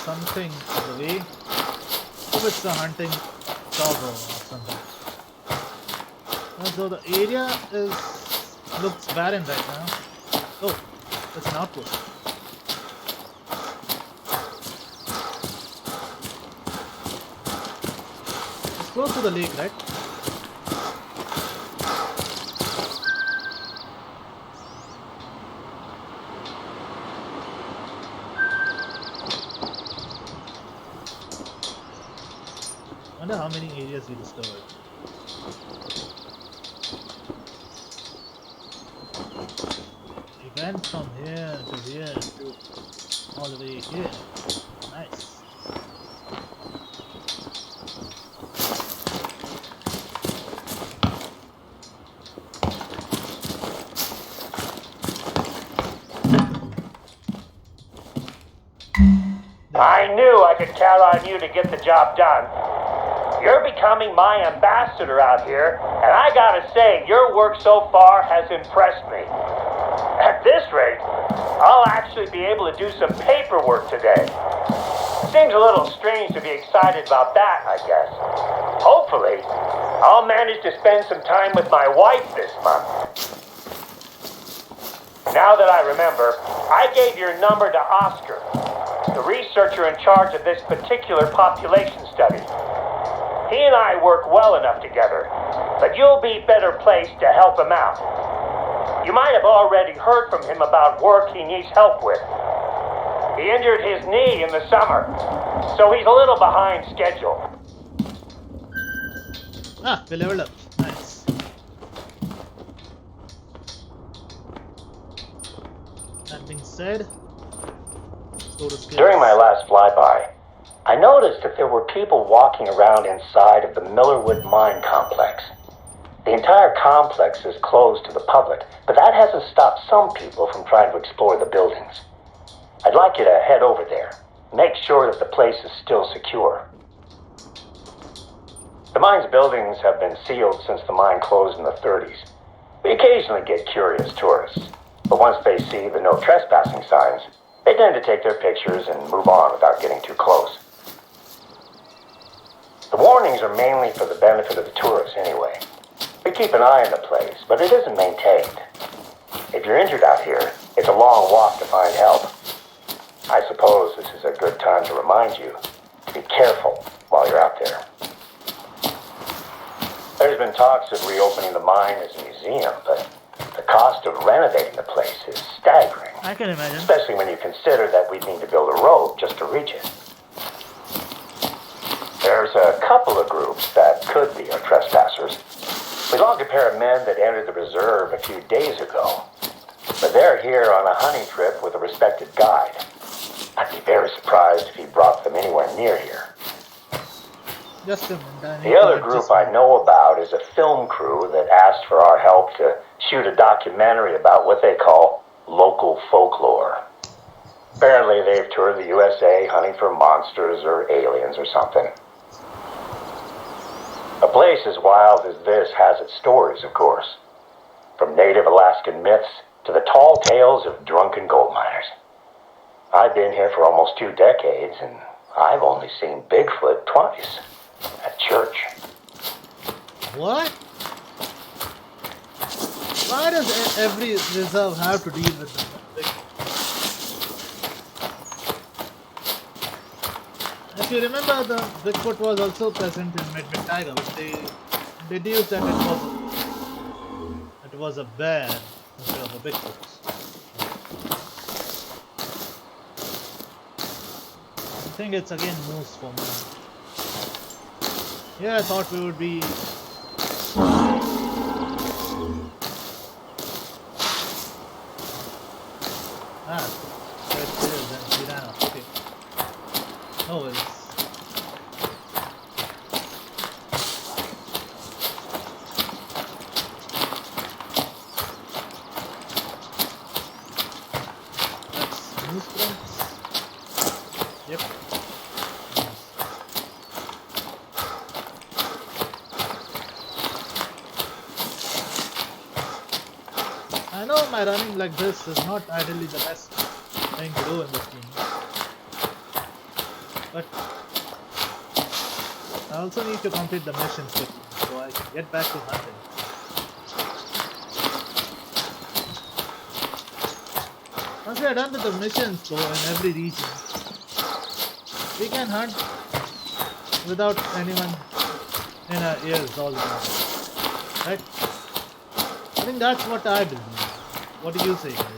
Something in the way. Hope it's a hunting dog or something. So the area looks barren right now. Oh, it's an outpost. It's close to the lake, right? I wonder how many areas we discovered. We went from here to here to all the way here. Nice. I knew I could count on you to get the job done. You're becoming my ambassador out here, and I gotta say, your work so far has impressed me. At this rate, I'll actually be able to do some paperwork today. Seems a little strange to be excited about that, I guess. Hopefully, I'll manage to spend some time with my wife this month. Now that I remember, I gave your number to Oscar, the researcher in charge of this particular population study. He and I work well enough together, but you'll be better placed to help him out. You might have already heard from him about work he needs help with. He injured his knee in the summer, so he's a little behind schedule. Ah, we leveled up. Nice. That being said, let's go to During my skills. last flyby, I noticed that there were people walking around inside of the Millerwood Mine Complex. The entire complex is closed to the public, but that hasn't stopped some people from trying to explore the buildings. I'd like you to head over there. Make sure that the place is still secure. The mine's buildings have been sealed since the mine closed in the 30s. We occasionally get curious tourists, but once they see the no trespassing signs, they tend to take their pictures and move on without getting too close. The warnings are mainly for the benefit of the tourists anyway. We keep an eye on the place, but it isn't maintained. If you're injured out here, it's a long walk to find help. I suppose this is a good time to remind you to be careful while you're out there. There's been talks of reopening the mine as a museum, but the cost of renovating the place is staggering. I can imagine. Especially when you consider that we'd need to build a road just to reach it. There's a couple of groups that could be our trespassers. We logged a pair of men that entered the reserve a few days ago, but they're here on a hunting trip with a respected guide. I'd be very surprised if he brought them anywhere near here. Just a minute. The other group I know about is a film crew that asked for our help to shoot a documentary about what they call local folklore. Apparently they've toured the USA hunting for monsters or aliens or something. A place as wild as this has its stories, of course. From native Alaskan myths to the tall tales of drunken gold miners. I've been here for almost 2 decades, and I've only seen Bigfoot twice. At church. What? Why does every reserve have to deal with the Bigfoot? If you remember, the Bigfoot was also present in Midway Tiger, but they deduced that it was a bear instead of a Bigfoot. I think it's again moose for me. Yeah, I thought we would be... There it is, and we ran off. Okay. No worries. That's moose prints. Yep. I know my running like this is not ideally the best thing to do in this game, but I also need to complete the missions quickly so I can get back to hunting. Once we are done with the missions though in every region, we can hunt without anyone in our ears all the time, right? I think that's what I believe. What do you say, guys?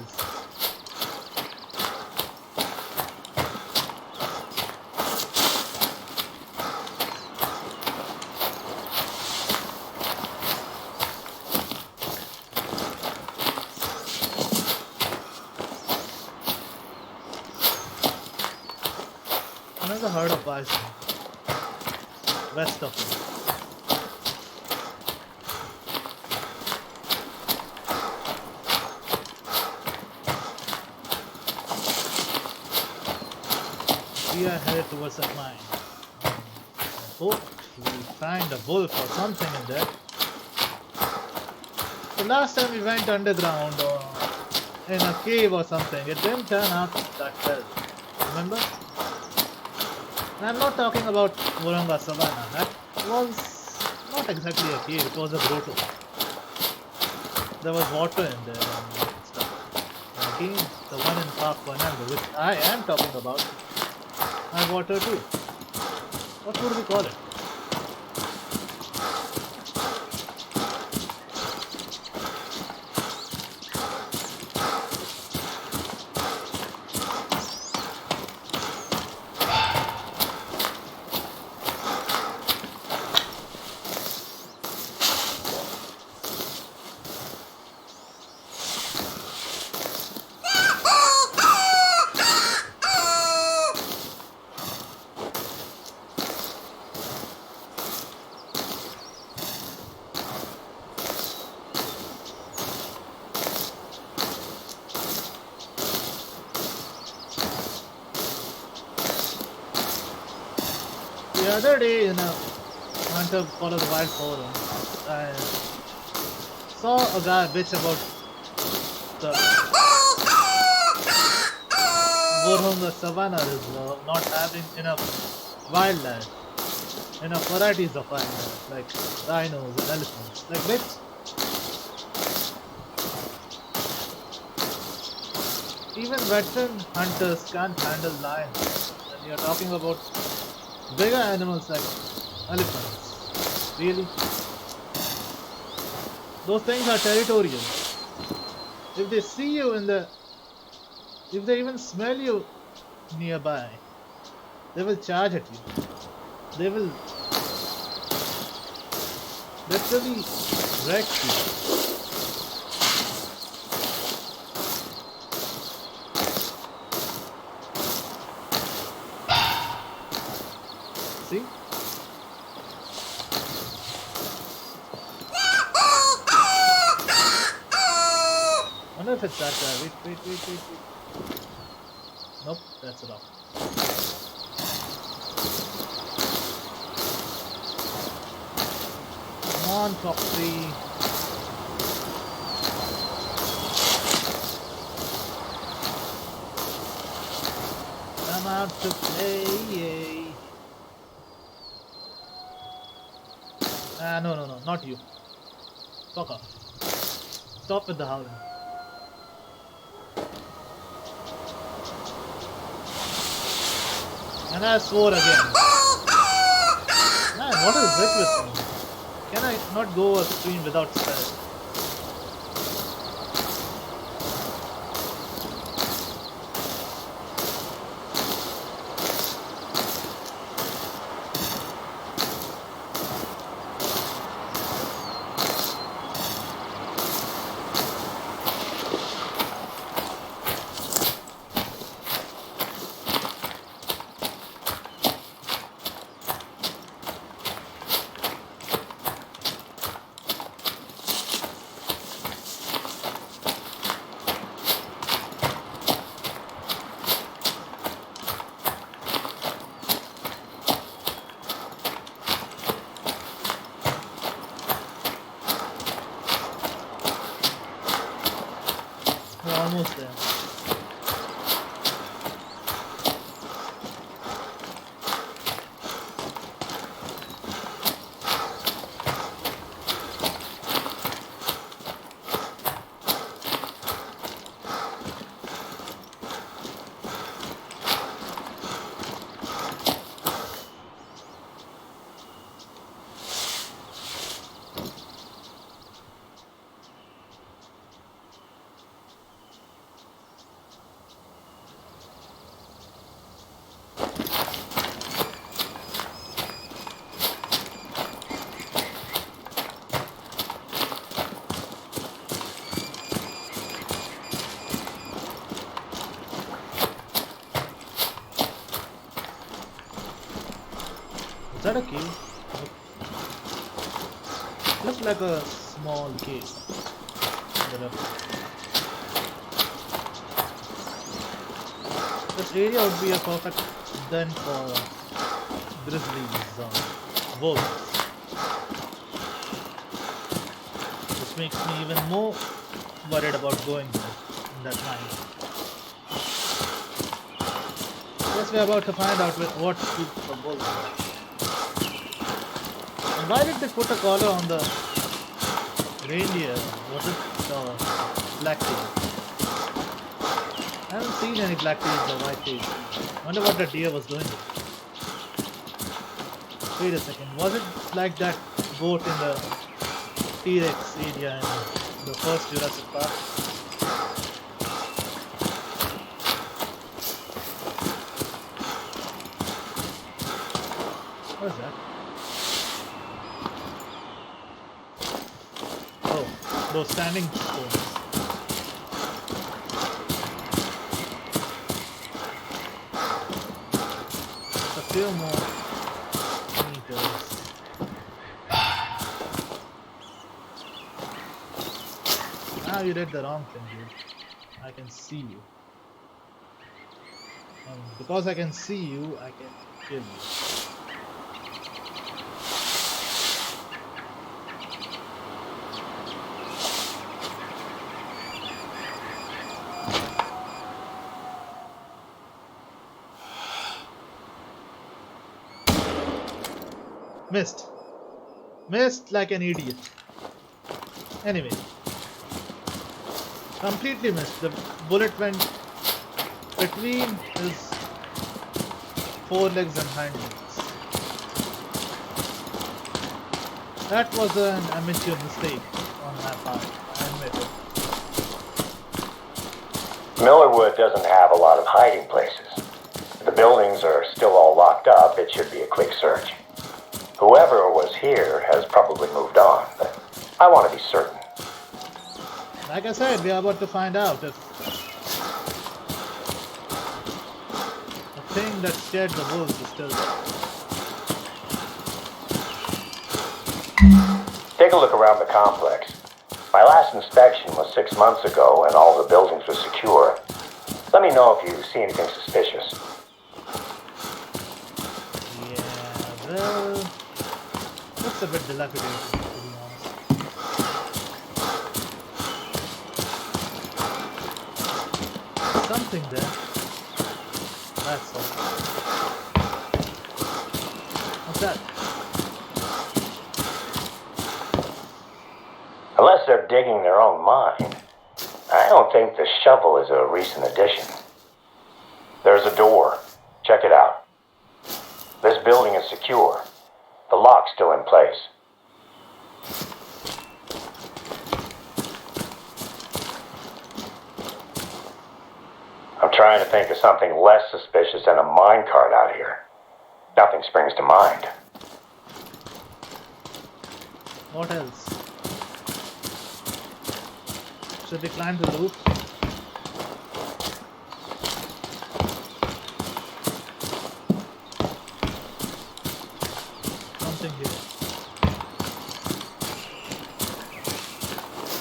Another herd of bison west of me. We are headed towards that mine. I hope we'll find a wolf or something in there. The last time we went underground or in a cave or something, it didn't turn out that well. Remember? And I'm not talking about Moronga Savannah. That was not exactly a cave, it was a grotto. There was water in there and stuff. And again, the one in Park Fernando, which I am talking about, had water too. What would we call it? other day in a Hunter Follow the Wild forum, I saw a guy bitch about the Borhonga Savannah Reserve not having enough wildlife, enough varieties of wildlife like rhinos and elephants. Like, bitch, even veteran hunters can't handle lions. And you're talking about bigger animals like elephants. Really? Those things are territorial. If they see you in the, if they even smell you nearby, they will charge at you. They will literally wreck you. See? I wonder if it's that guy. Wait. Nope, that's it off. Come on, Cotw. Come out to play. No, not you. Fuck off. Stop with the howling. And I swore again. Man, what is it with me? Can I not go a stream without spells? We're almost there. Is that a cave? Looks like a small cave. This area would be a perfect den for grizzlies or wolves. Which makes me even more worried about going there in that night. Guess we're about to find out what keeps the wolves there. And why did they put a collar on the reindeer? Was it black-tailed? I haven't seen any black-tails or white-tails. I wonder what the deer was doing there. Wait a second, was it like that boat in the T-Rex area in the first Jurassic Park? What is that? Oh, those standing stones. A few more meters. Now you did the wrong thing, dude. I can see you. And because I can see you, I can kill you. Missed. Missed like an idiot. Anyway, completely missed. The bullet went between his forelegs and hind legs. That was an amateur mistake on my part, I admit it. Millerwood doesn't have a lot of hiding places. If the buildings are still all locked up, it should be a quick search. Whoever was here has probably moved on, but I want to be certain. Like I said, we are about to find out if the thing that scared the wolves is still there. Take a look around the complex. My last inspection was 6 months ago and all the buildings were secure. Let me know if you see anything suspicious. Yeah, well, looks a bit dilapidated, to be honest. Something there. That's all. What's that? Unless they're digging their own mine, I don't think the shovel is a recent addition. There's a door. Check it out. This building is secure. The lock's still in place. I'm trying to think of something less suspicious than a minecart out here. Nothing springs to mind. What else? Should we climb the roof? Something here.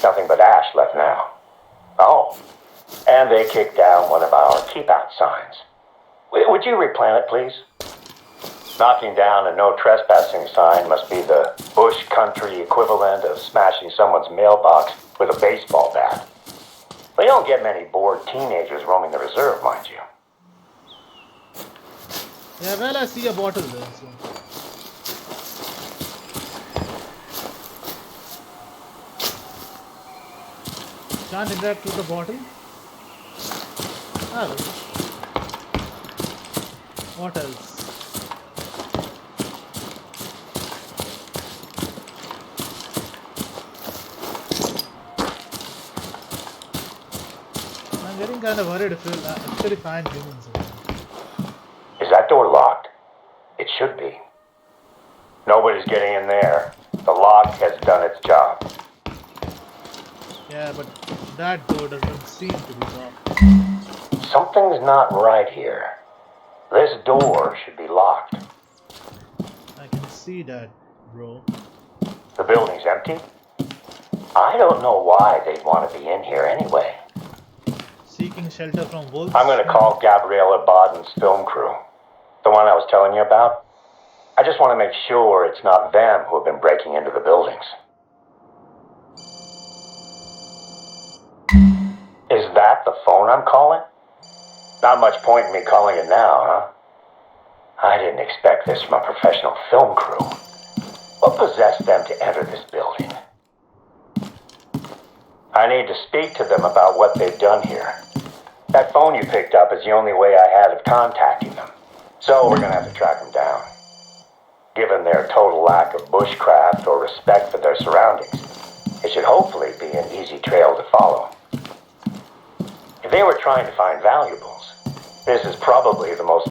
Nothing but ash left now. Oh, and they kicked down one of our keep out signs. Would you replant it, please? Knocking down a no trespassing sign must be the bush country equivalent of smashing someone's mailbox with a baseball bat. We don't get many bored teenagers roaming the reserve, mind you. Yeah, well, I see a bottle there, so. Can't interact with the bottle? Ah, well. What else? I'm getting kind of worried if we'll actually find humans here. Is that door locked? It should be. Nobody's getting in there. The lock has done its job. Yeah, but that door doesn't seem to be locked. Something's not right here. This door should be locked. I can see that, bro. The building's empty? I don't know why they'd want to be in here anyway. Seeking shelter from wolves? I'm going to call Gabriella Baden's film crew. The one I was telling you about. I just want to make sure it's not them who have been breaking into the buildings. Is that the phone I'm calling? Not much point in me calling it now, huh? I didn't expect this from a professional film crew. What possessed them to enter this building? I need to speak to them about what they've done here. That phone you picked up is the only way I had of contacting them. So we're gonna have to track them down. Given their total lack of bushcraft or respect for their surroundings, it should hopefully be an easy trail to follow. If they were trying to find valuables, this is probably the most